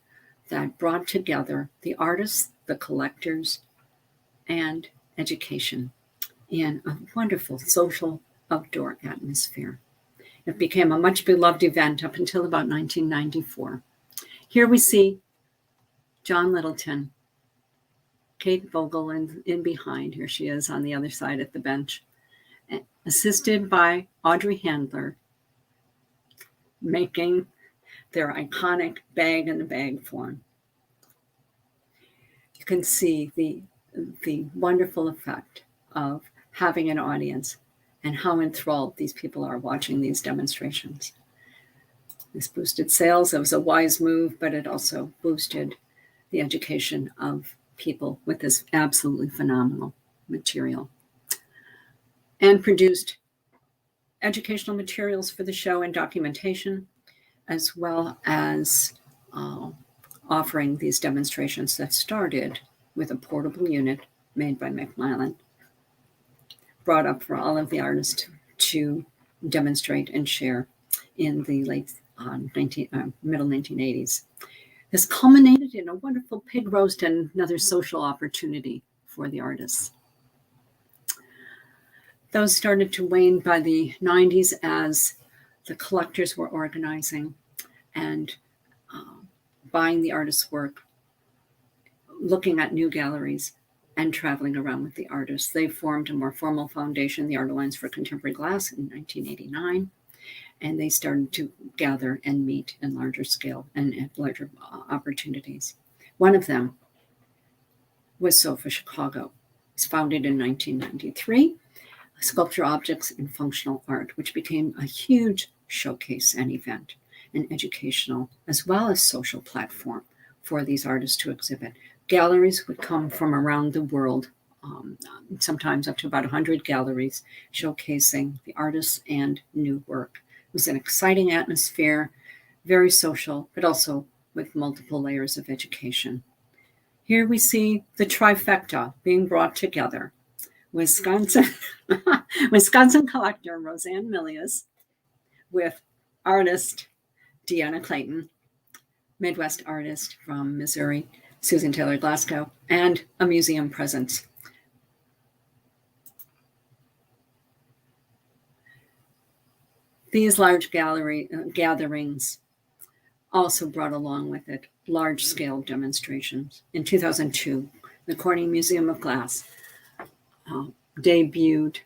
that brought together the artists, the collectors, and education in a wonderful social outdoor atmosphere. It became a much beloved event up until about 1994. Here we see John Littleton, Kate Vogel in behind. Here she is on the other side at the bench, assisted by Audrey Handler, making their iconic bag in the bag form. You can see the wonderful effect of having an audience and how enthralled these people are watching these demonstrations. This boosted sales. It was a wise move, but it also boosted the education of people with this absolutely phenomenal material, and produced educational materials for the show and documentation, as well as offering these demonstrations that started with a portable unit made by McMillan, brought up for all of the artists to demonstrate and share in the middle 1980s. This culminated in a wonderful pig roast and another social opportunity for the artists. Those started to wane by the 90s as the collectors were organizing and buying the artists' work, looking at new galleries, and traveling around with the artists. They formed a more formal foundation, the Art Alliance for Contemporary Glass, in 1989, and they started to gather and meet in larger scale and at larger opportunities. One of them was SOFA Chicago. It was founded in 1993, Sculpture, Objects, and Functional Art, which became a huge showcase and event, an educational as well as social platform for these artists to exhibit. Galleries would come from around the world, sometimes up to about 100 galleries, showcasing the artists and new work. It was an exciting atmosphere, very social, but also with multiple layers of education. Here we see the trifecta being brought together. Wisconsin collector Roseanne Milius with artist Deanna Clayton, Midwest artist from Missouri, Susan Taylor Glasgow, and a museum presence. These large gallery gatherings also brought along with it large-scale demonstrations. In 2002, the Corning Museum of Glass debuted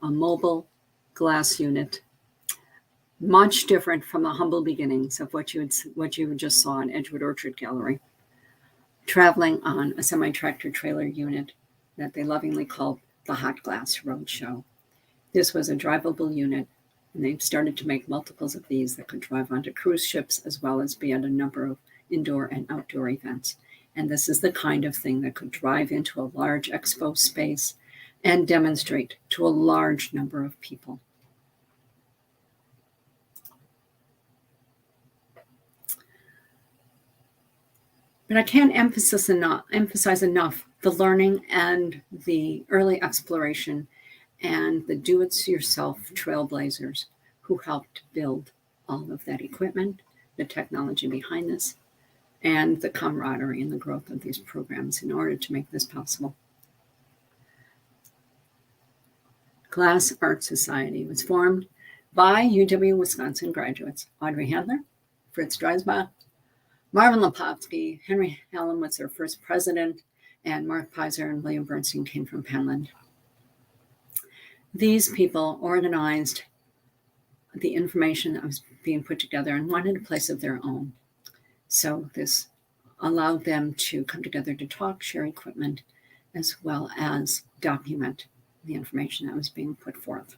a mobile glass unit, much different from the humble beginnings of what you just saw in Edgewood Orchard Gallery, traveling on a semi-tractor trailer unit that they lovingly called the Hot Glass Roadshow. This was a drivable unit, and they started to make multiples of these that could drive onto cruise ships as well as be at a number of indoor and outdoor events. And this is the kind of thing that could drive into a large expo space and demonstrate to a large number of people. But I can't emphasize enough the learning and the early exploration and the do-it-yourself trailblazers who helped build all of that equipment, the technology behind this, and the camaraderie and the growth of these programs in order to make this possible. Glass Art Society was formed by UW-Wisconsin graduates Audrey Handler, Fritz Dreisbach, Marvin Lepofsky, Henry Hallam was their first president, and Mark Pizer and William Bernstein came from Penland. These people organized the information that was being put together and wanted a place of their own. So this allowed them to come together to talk, share equipment, as well as document the information that was being put forth.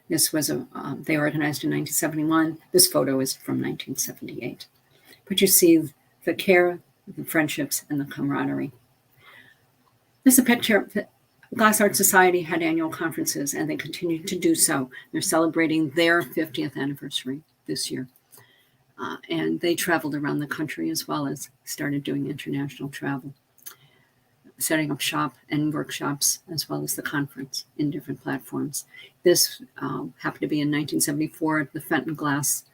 This was they organized in 1971. This photo is from 1978. But you see the care, the friendships, and the camaraderie. This is a picture. The Glass Art Society had annual conferences, and they continue to do so. They're celebrating their 50th anniversary this year. And they traveled around the country as well as started doing international travel. setting up shop and workshops, as well as the conference in different platforms. This happened to be in 1974 at the Fenton Glass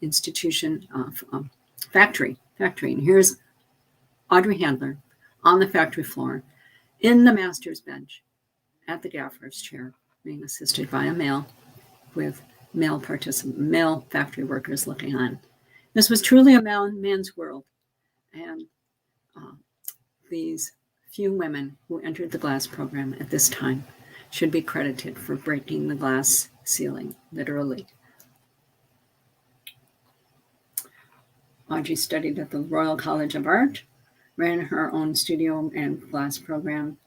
Institution factory. And here's Audrey Handler on the factory floor in the master's bench at the gaffer's chair, being assisted by a male with male factory workers looking on. This was truly a man's world. And these few women who entered the glass program at this time should be credited for breaking the glass ceiling, literally. Audrey studied at the Royal College of Art, ran her own studio and glass program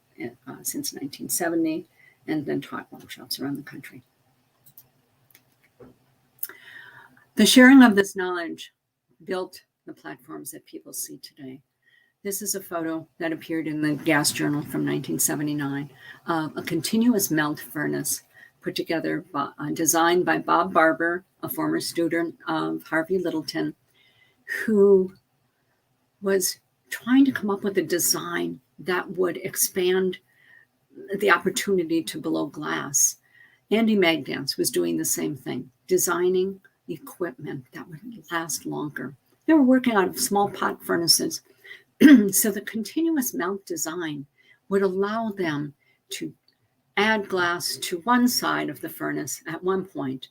since 1970, and then taught workshops around the country. The sharing of this knowledge built the platforms that people see today. This is a photo that appeared in the Gas Journal from 1979 of a continuous melt furnace put together, designed by Bob Barber, a former student of Harvey Littleton, who was trying to come up with a design that would expand the opportunity to blow glass. Andy Magdance was doing the same thing, designing equipment that would last longer. They were working out of small pot furnaces. So the continuous melt design would allow them to add glass to one side of the furnace at one point,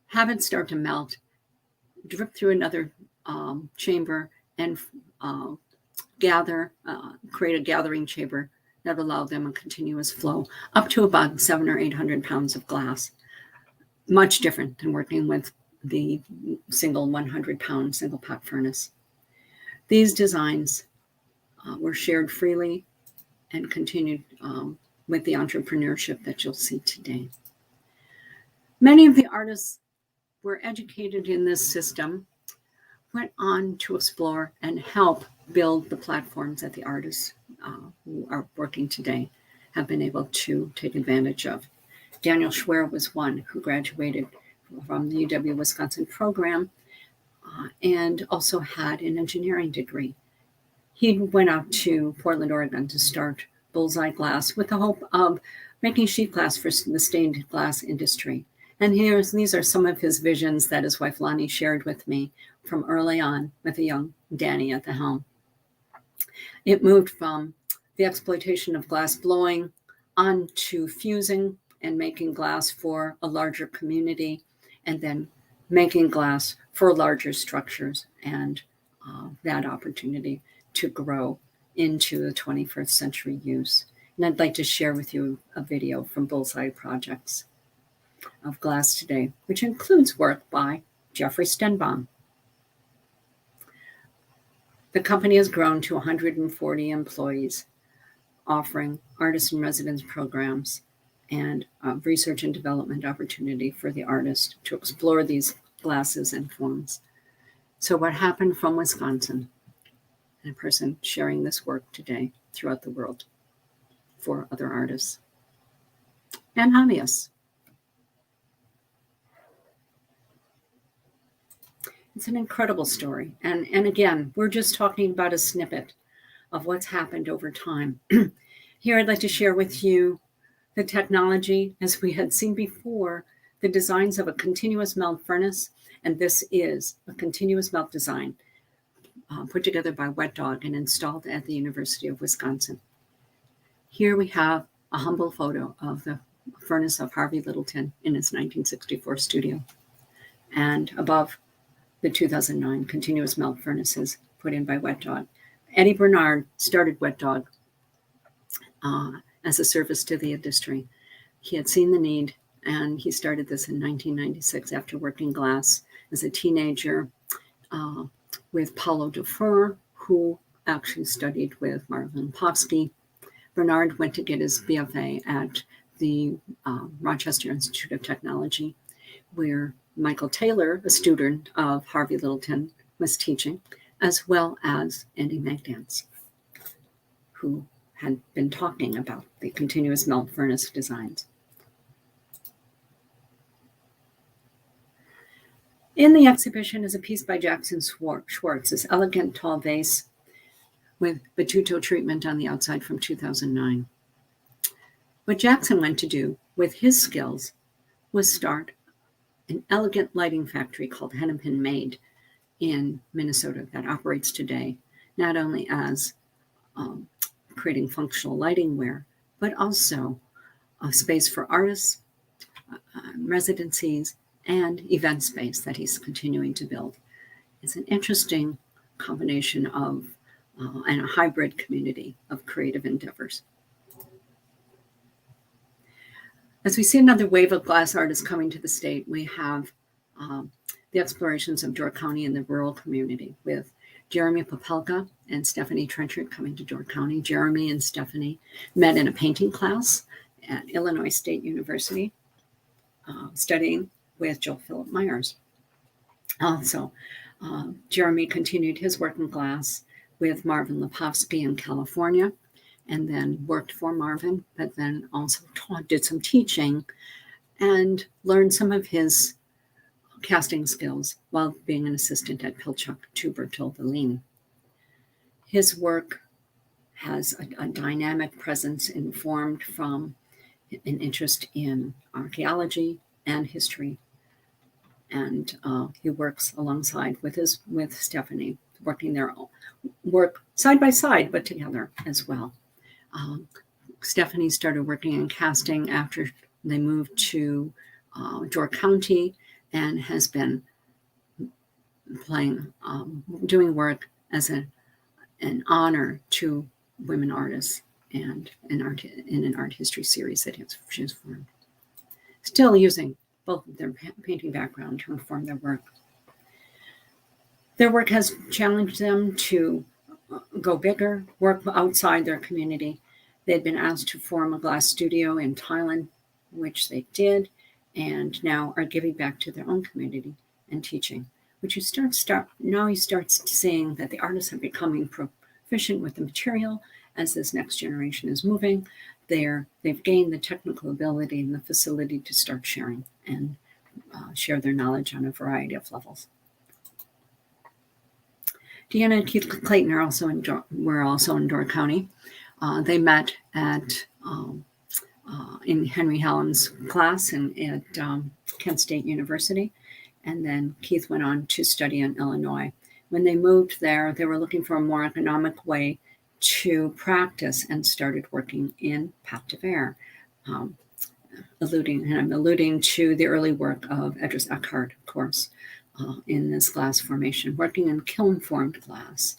have it start to melt, drip through another chamber, and create a gathering chamber that allowed them a continuous flow up to about 700 or 800 pounds of glass. Much different than working with the single 100-pound single pot furnace. These designs were shared freely and continued with the entrepreneurship that you'll see today. Many of the artists were educated in this system, went on to explore and help build the platforms that the artists who are working today have been able to take advantage of. Daniel Schwartz was one who graduated from the UW-Wisconsin program and also had an engineering degree. He went out to Portland, Oregon to start Bullseye Glass with the hope of making sheet glass for the stained glass industry. And these are some of his visions that his wife Lonnie shared with me from early on with a young Danny at the helm. It moved from the exploitation of glass blowing on to fusing and making glass for a larger community, and then making glass for larger structures, and that opportunity to grow into the 21st century use. And I'd like to share with you a video from Bullseye Projects of Glass Today, which includes work by Jeffrey Stenbaum. The company has grown to 140 employees, offering artist in residence programs and research and development opportunity for the artist to explore these glasses and forms. So what happened from Wisconsin, and a person sharing this work today throughout the world for other artists and hobbyists. It's an incredible story. And again, we're just talking about a snippet of what's happened over time. Here, I'd like to share with you the technology, as we had seen before, the designs of a continuous melt furnace. And this is a continuous melt design put together by Wetdog and installed at the University of Wisconsin. Here we have a humble photo of the furnace of Harvey Littleton in his 1964 studio. And above, the 2009 continuous melt furnaces put in by Wetdog. Eddie Bernard started Wetdog as a service to the industry. He had seen the need, and he started this in 1996 after working glass as a teenager with Paulo Dufour, who actually studied with Marvin Popsky. Bernard went to get his BFA at the Rochester Institute of Technology, where Michael Taylor, a student of Harvey Littleton, was teaching, as well as Andy Magdance, who had been talking about the continuous melt furnace designs. In the exhibition is a piece by Jackson Schwartz, this elegant tall vase with Batuto treatment on the outside from 2009. What Jackson went to do with his skills was start an elegant lighting factory called Hennepin Made in Minnesota that operates today, not only as creating functional lighting wear, but also a space for artists, residencies, and event space that he's continuing to build. It's an interesting combination of and a hybrid community of creative endeavors. As we see another wave of glass artists coming to the state, we have the explorations of Door County and the rural community with Jeremy Popelka and Stephanie Trenchard coming to Door County. Jeremy and Stephanie met in a painting class at Illinois State University, studying with Joel Philip Myers. Also, Jeremy continued his work in glass with Marvin Lepovsky in California, and then worked for Marvin, but then also did some teaching and learned some of his casting skills while being an assistant at Pilchuck to Bertolda Lean. His work has a dynamic presence informed from an interest in archaeology and history. And he works alongside with Stephanie, working their work side by side, but together as well. Stephanie started working in casting after they moved to Door County and has been doing work as an honor to women artists and in an art history series that she has formed. Still using both of their painting background to inform their work. Their work has challenged them to go bigger, work outside their community. They'd been asked to form a glass studio in Thailand, which they did, and now are giving back to their own community and teaching. Which now he starts seeing that the artists are becoming proficient with the material as this next generation is moving. They've gained the technical ability and the facility to start sharing and share their knowledge on a variety of levels. Deanna and Keith Clayton were also in Door County. They met at in Henry Hallam's class at Kent State University, and then Keith went on to study in Illinois. When they moved there, they were looking for a more economic way to practice and started working in Pâte de Verre, I'm alluding to the early work of Edris Eckhart, of course, in this glass formation, working in kiln-formed glass,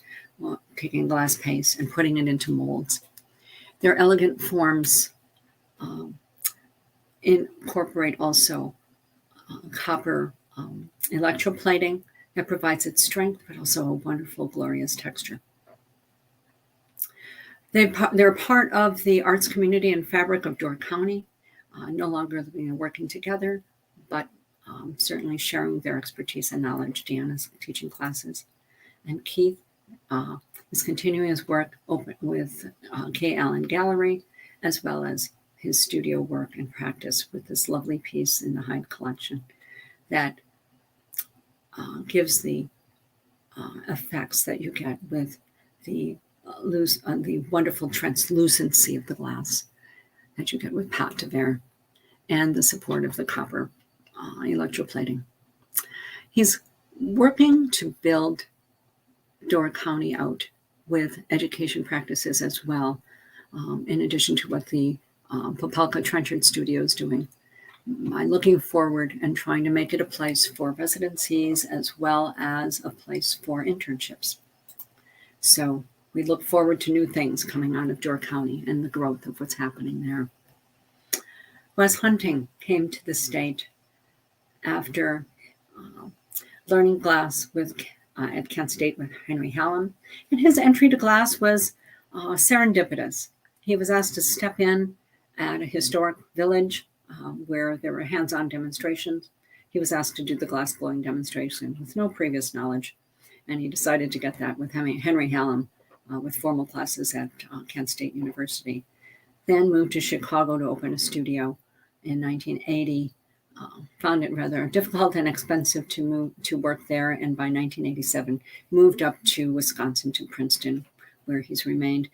taking glass paste and putting it into molds. Their elegant forms incorporate also copper electroplating that provides its strength, but also a wonderful, glorious texture. They're part of the arts community and fabric of Door County, no longer living and working together, but certainly sharing their expertise and knowledge. Deanna's teaching classes. And Keith is continuing his work with K. Allen Gallery, as well as his studio work and practice with this lovely piece in the Hyde collection that gives the effects that you get with the wonderful translucency of the glass that you get with Pâte de Verre and the support of the copper electroplating. He's working to build Door County out with education practices as well, in addition to what the Popelka Trenchard Studio is doing. By looking forward and trying to make it a place for residencies as well as a place for internships. So we look forward to new things coming out of Door County and the growth of what's happening there. Wes Hunting came to the state after learning glass at Kent State with Henry Hallam, and his entry to glass was serendipitous. He was asked to step in at a historic village where there were hands-on demonstrations. He was asked to do the glass blowing demonstration with no previous knowledge, and he decided to get that with Henry Hallam with formal classes at Kent State University. Then moved to Chicago to open a studio in 1980. Found it rather difficult and expensive to work there, and by 1987 moved up to Wisconsin to Princeton, where he's remained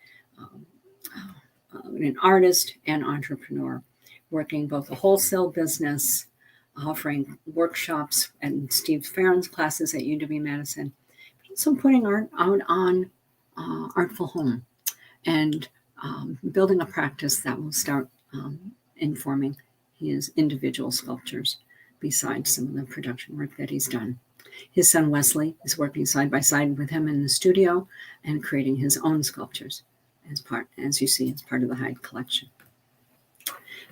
an artist and entrepreneur, working both a wholesale business, offering workshops and Steve Farron's classes at UW-Madison, but also putting art out on Artful Home and building a practice that will start informing his individual sculptures besides some of the production work that he's done. His son Wesley is working side by side with him in the studio and creating his own sculptures as you see, as part of the Hyde collection.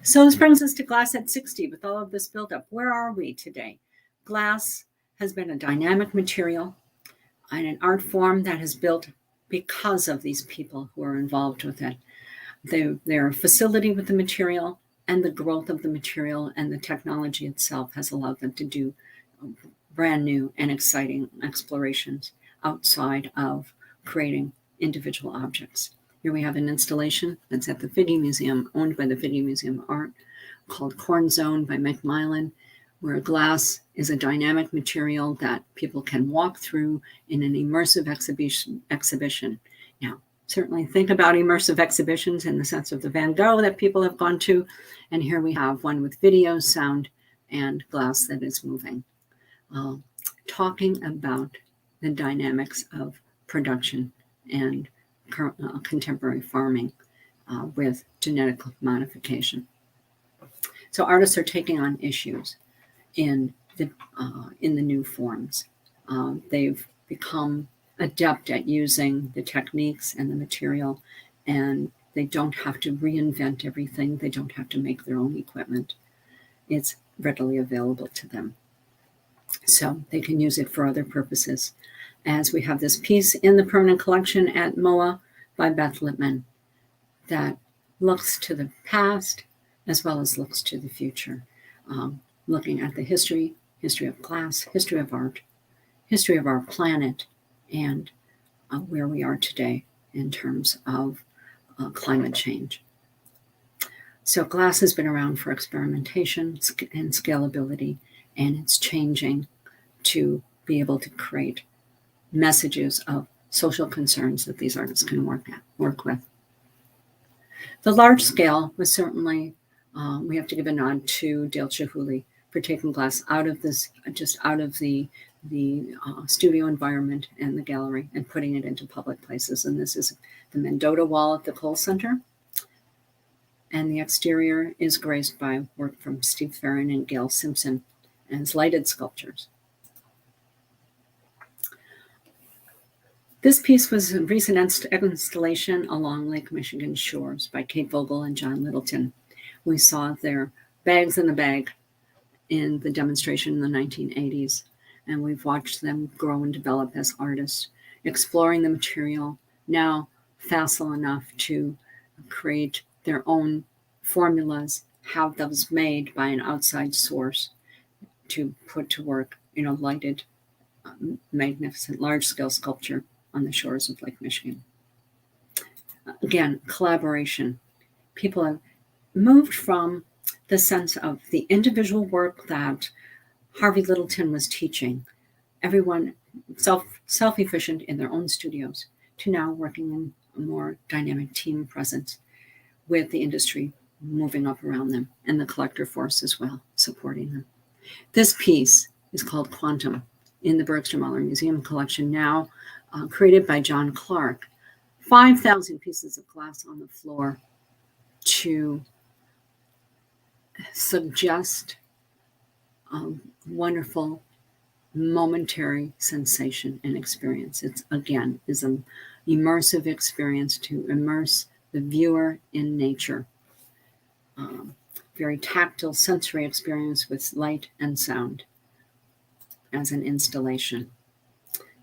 So this brings us to Glass at 60 with all of this buildup. Where are we today? Glass has been a dynamic material and an art form that has built because of these people who are involved with it. Their facility with the material and the growth of the material and the technology itself has allowed them to do brand new and exciting explorations outside of creating individual objects. Here we have an installation that's at the Figge Museum, owned by the Figge Museum of Art, called Corn Zone by McMillan, where glass is a dynamic material that people can walk through in an immersive exhibition. Now, certainly think about immersive exhibitions in the sense of the Van Gogh that people have gone to, and here we have one with video, sound, and glass that is moving, talking about the dynamics of production and contemporary farming with genetic modification. So artists are taking on issues in the new forms. They've become adept at using the techniques and the material, and they don't have to reinvent everything. They don't have to make their own equipment. It's readily available to them, so they can use it for other purposes. As we have this piece in the permanent collection at MOA by Beth Lippman that looks to the past as well as looks to the future, looking at the history of glass, history of art, history of our planet, and where we are today in terms of climate change. So glass has been around for experimentation and scalability, and it's changing to be able to create messages of social concerns that these artists can work with. The large scale was certainly, we have to give a nod to Dale Chihuly for taking glass out of this, just out of the studio environment and the gallery and putting it into public places. And this is the Mendota wall at the Cole Center. And the exterior is graced by work from Steve Farron and Gail Simpson as lighted sculptures. This piece was a recent installation along Lake Michigan shores by Kate Vogel and John Littleton. We saw their bags in the bag in the demonstration in the 1980s, and we've watched them grow and develop as artists, exploring the material, now facile enough to create their own formulas, have those made by an outside source to put to work in a lighted, magnificent, large-scale sculpture on the shores of Lake Michigan. Again, collaboration. People have moved from the sense of the individual work that Harvey Littleton was teaching, everyone self-efficient in their own studios, to now working in a more dynamic team presence with the industry moving up around them and the collector force as well, supporting them. This piece is called Quantum in the Bergstrom-Aller Museum collection, now created by John Clark. 5,000 pieces of glass on the floor to suggest a wonderful momentary sensation and experience. It's, again, is an immersive experience to immerse the viewer in nature. Very tactile sensory experience with light and sound as an installation.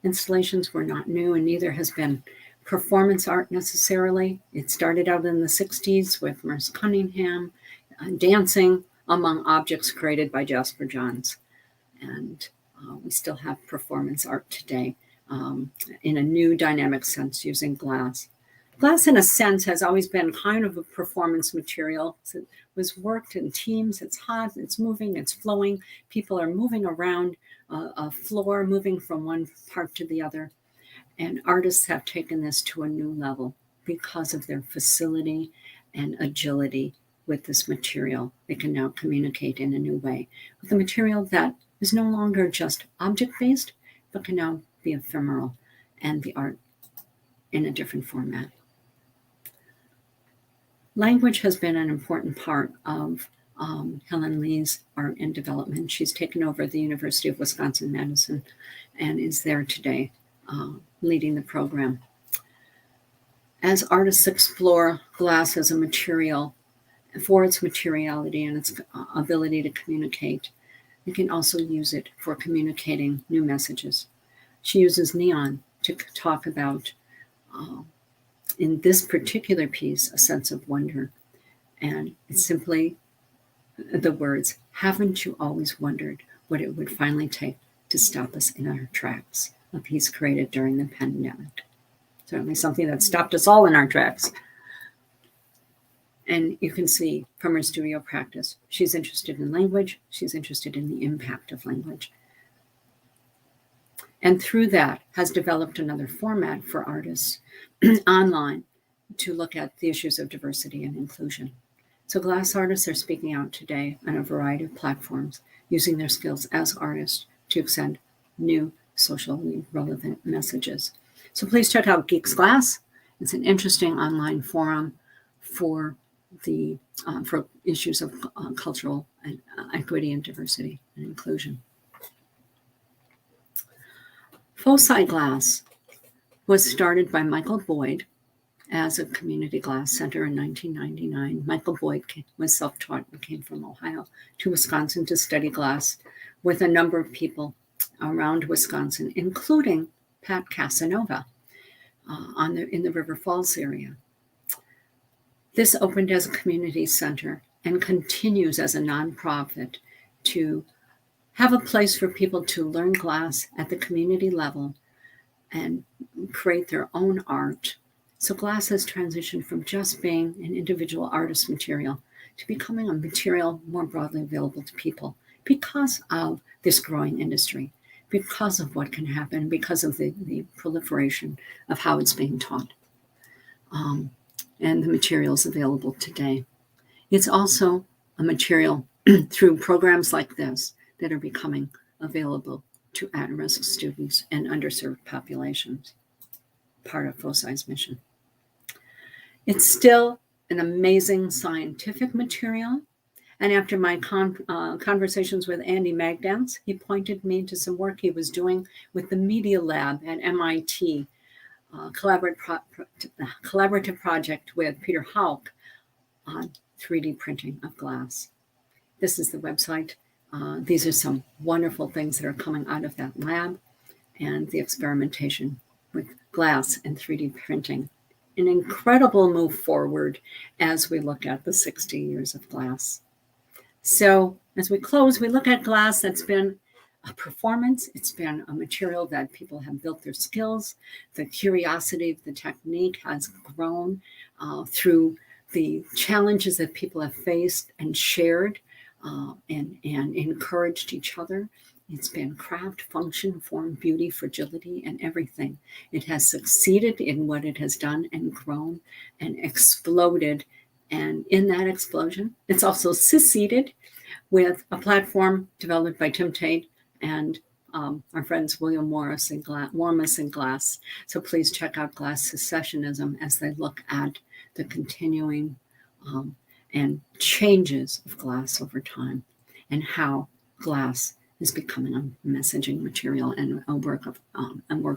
Installations were not new, and neither has been performance art necessarily. It started out in the 60s with Merce Cunningham dancing among objects created by Jasper Johns. And we still have performance art today in a new dynamic sense using glass. Glass, in a sense, has always been kind of a performance material. It was worked in teams. It's hot, it's moving, it's flowing. People are moving around a floor, moving from one part to the other. And artists have taken this to a new level because of their facility and agility with this material. They can now communicate in a new way with a material that is no longer just object-based, but can now be ephemeral and the art in a different format. Language has been an important part of Helen Lee's art and development. She's taken over the University of Wisconsin-Madison and is there today leading the program. As artists explore glass as a material for its materiality and its ability to communicate, they can also use it for communicating new messages. She uses neon to talk about, in this particular piece, a sense of wonder. And it's simply the words, "Haven't you always wondered what it would finally take to stop us in our tracks?" A piece created during the pandemic. Certainly something that stopped us all in our tracks. And you can see from her studio practice, she's interested in language. She's interested in the impact of language. And through that has developed another format for artists online to look at the issues of diversity and inclusion. So glass artists are speaking out today on a variety of platforms, using their skills as artists to send new socially relevant messages. So please check out Geeks Glass. It's an interesting online forum for for issues of cultural equity and diversity and inclusion. Bullseye Glass was started by Michael Boyd as a community glass center in 1999. Michael Boyd was self-taught and came from Ohio to Wisconsin to study glass with a number of people around Wisconsin, including Pat Casanova in the River Falls area. This opened as a community center and continues as a nonprofit to have a place for people to learn glass at the community level and create their own art. So glass has transitioned from just being an individual artist material to becoming a material more broadly available to people because of this growing industry, because of what can happen, because of the proliferation of how it's being taught. And the materials available today. It's also a material through programs like this that are becoming available to at-risk students and underserved populations, part of Bullseye's mission. It's still an amazing scientific material. And after my conversations with Andy Magdance, he pointed me to some work he was doing with the Media Lab at MIT, collaborative project with Peter Hauck on 3D printing of glass. This is the website. These are some wonderful things that are coming out of that lab and the experimentation with glass and 3D printing. An incredible move forward as we look at the 60 years of glass. So as we close, we look at glass that's been a performance. It's been a material that people have built their skills. The curiosity of the technique has grown through the challenges that people have faced and shared and encouraged each other. It's been craft, function, form, beauty, fragility, and everything. It has succeeded in what it has done and grown and exploded. And in that explosion, it's also succeeded with a platform developed by Tim Tate and our friends William Warmus and Glass. So please check out Glass Secessionism as they look at the continuing and changes of glass over time and how glass is becoming a messaging material and a work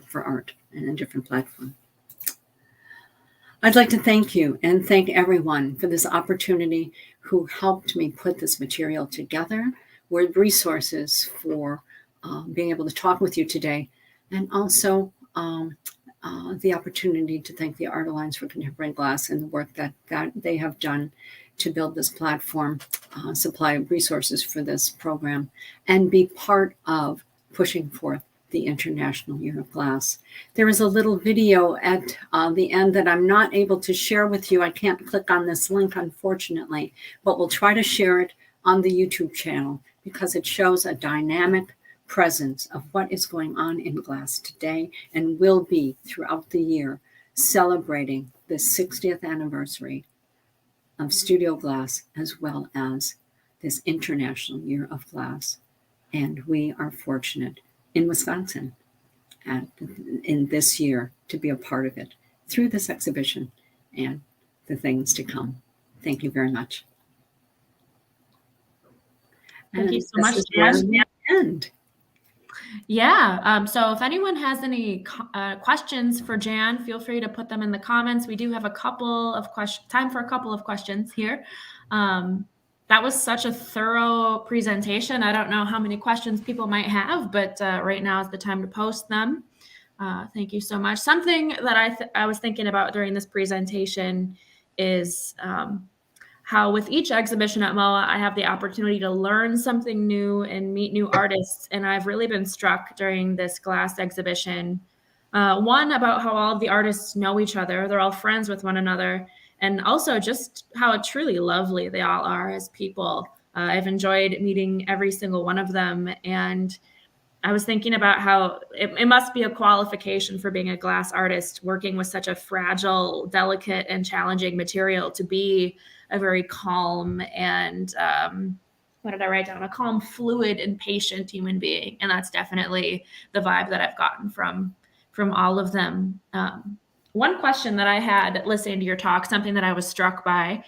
for art and a different platform. I'd like to thank you and thank everyone for this opportunity who helped me put this material together with resources for being able to talk with you today, and also the opportunity to thank the Art Alliance for Contemporary Glass and the work that they have done to build this platform, supply resources for this program, and be part of pushing forth the International Year of Glass. There is a little video at the end that I'm not able to share with you. I can't click on this link, unfortunately, but we'll try to share it on the YouTube channel because it shows a dynamic presence of what is going on in glass today and will be throughout the year, celebrating the 60th anniversary of Studio Glass, as well as this International Year of Glass. And we are fortunate in Wisconsin in this year to be a part of it through this exhibition and the things to come. Thank you very much. Thank you so much, Jan. End. Yeah. So if anyone has any questions for Jan, feel free to put them in the comments. We do have a couple of time for a couple of questions here. That was such a thorough presentation. I don't know how many questions people might have, but right now is the time to post them. Thank you so much. Something that I was thinking about during this presentation is how with each exhibition at MOA, I have the opportunity to learn something new and meet new artists. And I've really been struck during this glass exhibition. One, about how all of the artists know each other. They're all friends with one another. And also just how truly lovely they all are as people. I've enjoyed meeting every single one of them. And I was thinking about how it must be a qualification for being a glass artist, working with such a fragile, delicate, and challenging material, to be a very calm and, what did I write down? A calm, fluid, and patient human being. And that's definitely the vibe that I've gotten from all of them. One question that I had listening to your talk, something that I was struck by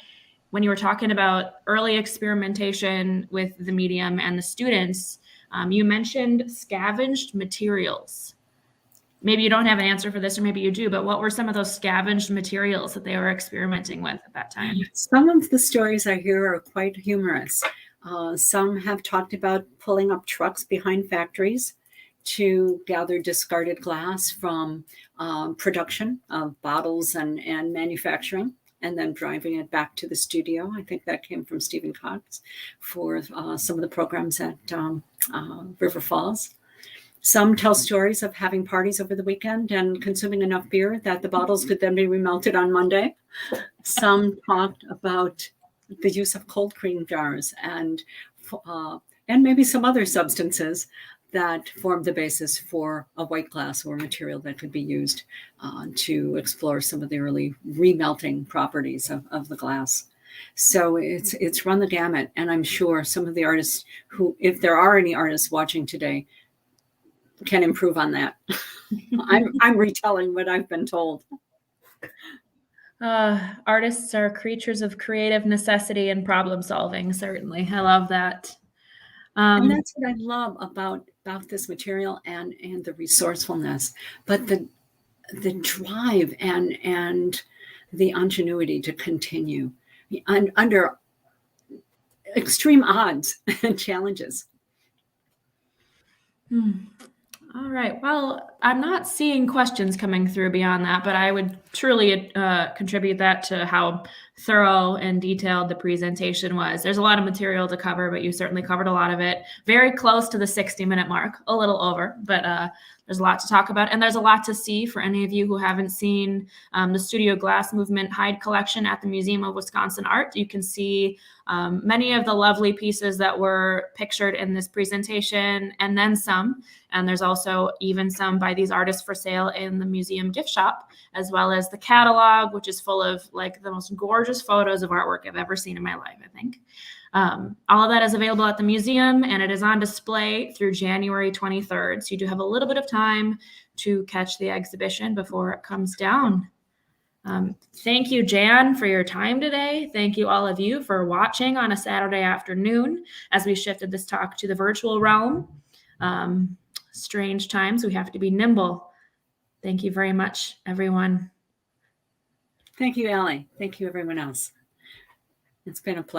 when you were talking about early experimentation with the medium and the students, you mentioned scavenged materials. Maybe you don't have an answer for this, or maybe you do, but what were some of those scavenged materials that they were experimenting with at that time? Some of the stories I hear are quite humorous. Some have talked about pulling up trucks behind factories to gather discarded glass from production of bottles and manufacturing, and then driving it back to the studio. I think that came from Stephen Cox for some of the programs at River Falls. Some tell stories of having parties over the weekend and consuming enough beer that the bottles could then be remelted on Monday. Some talked about the use of cold cream jars and maybe some other substances that formed the basis for a white glass or material that could be used to explore some of the early remelting properties of the glass. So it's run the gamut. And I'm sure some of the artists who, if there are any artists watching today, can improve on that. I'm retelling what I've been told. Artists are creatures of creative necessity and problem solving, certainly. I love that. And that's what I love about this material and the resourcefulness, but the drive and the ingenuity to continue under extreme odds and challenges. All right. Well, I'm not seeing questions coming through beyond that, but I would truly contribute that to how thorough and detailed the presentation was. There's a lot of material to cover, but you certainly covered a lot of it. Very close to the 60-minute mark, a little over, but there's a lot to talk about. And there's a lot to see for any of you who haven't seen the Studio Glass Movement Hyde collection at the Museum of Wisconsin Art. You can see many of the lovely pieces that were pictured in this presentation, and then some. And there's also even some by these artists for sale in the museum gift shop, as well as the catalog, which is full of like the most gorgeous photos of artwork I've ever seen in my life, I think. All of that is available at the museum, and it is on display through January 23rd. So you do have a little bit of time to catch the exhibition before it comes down. Thank you, Jan, for your time today. Thank you, all of you, for watching on a Saturday afternoon as we shifted this talk to the virtual realm. Strange times, we have to be nimble. Thank you very much, everyone. Thank you, Allie. Thank you, everyone else. It's been a pleasure.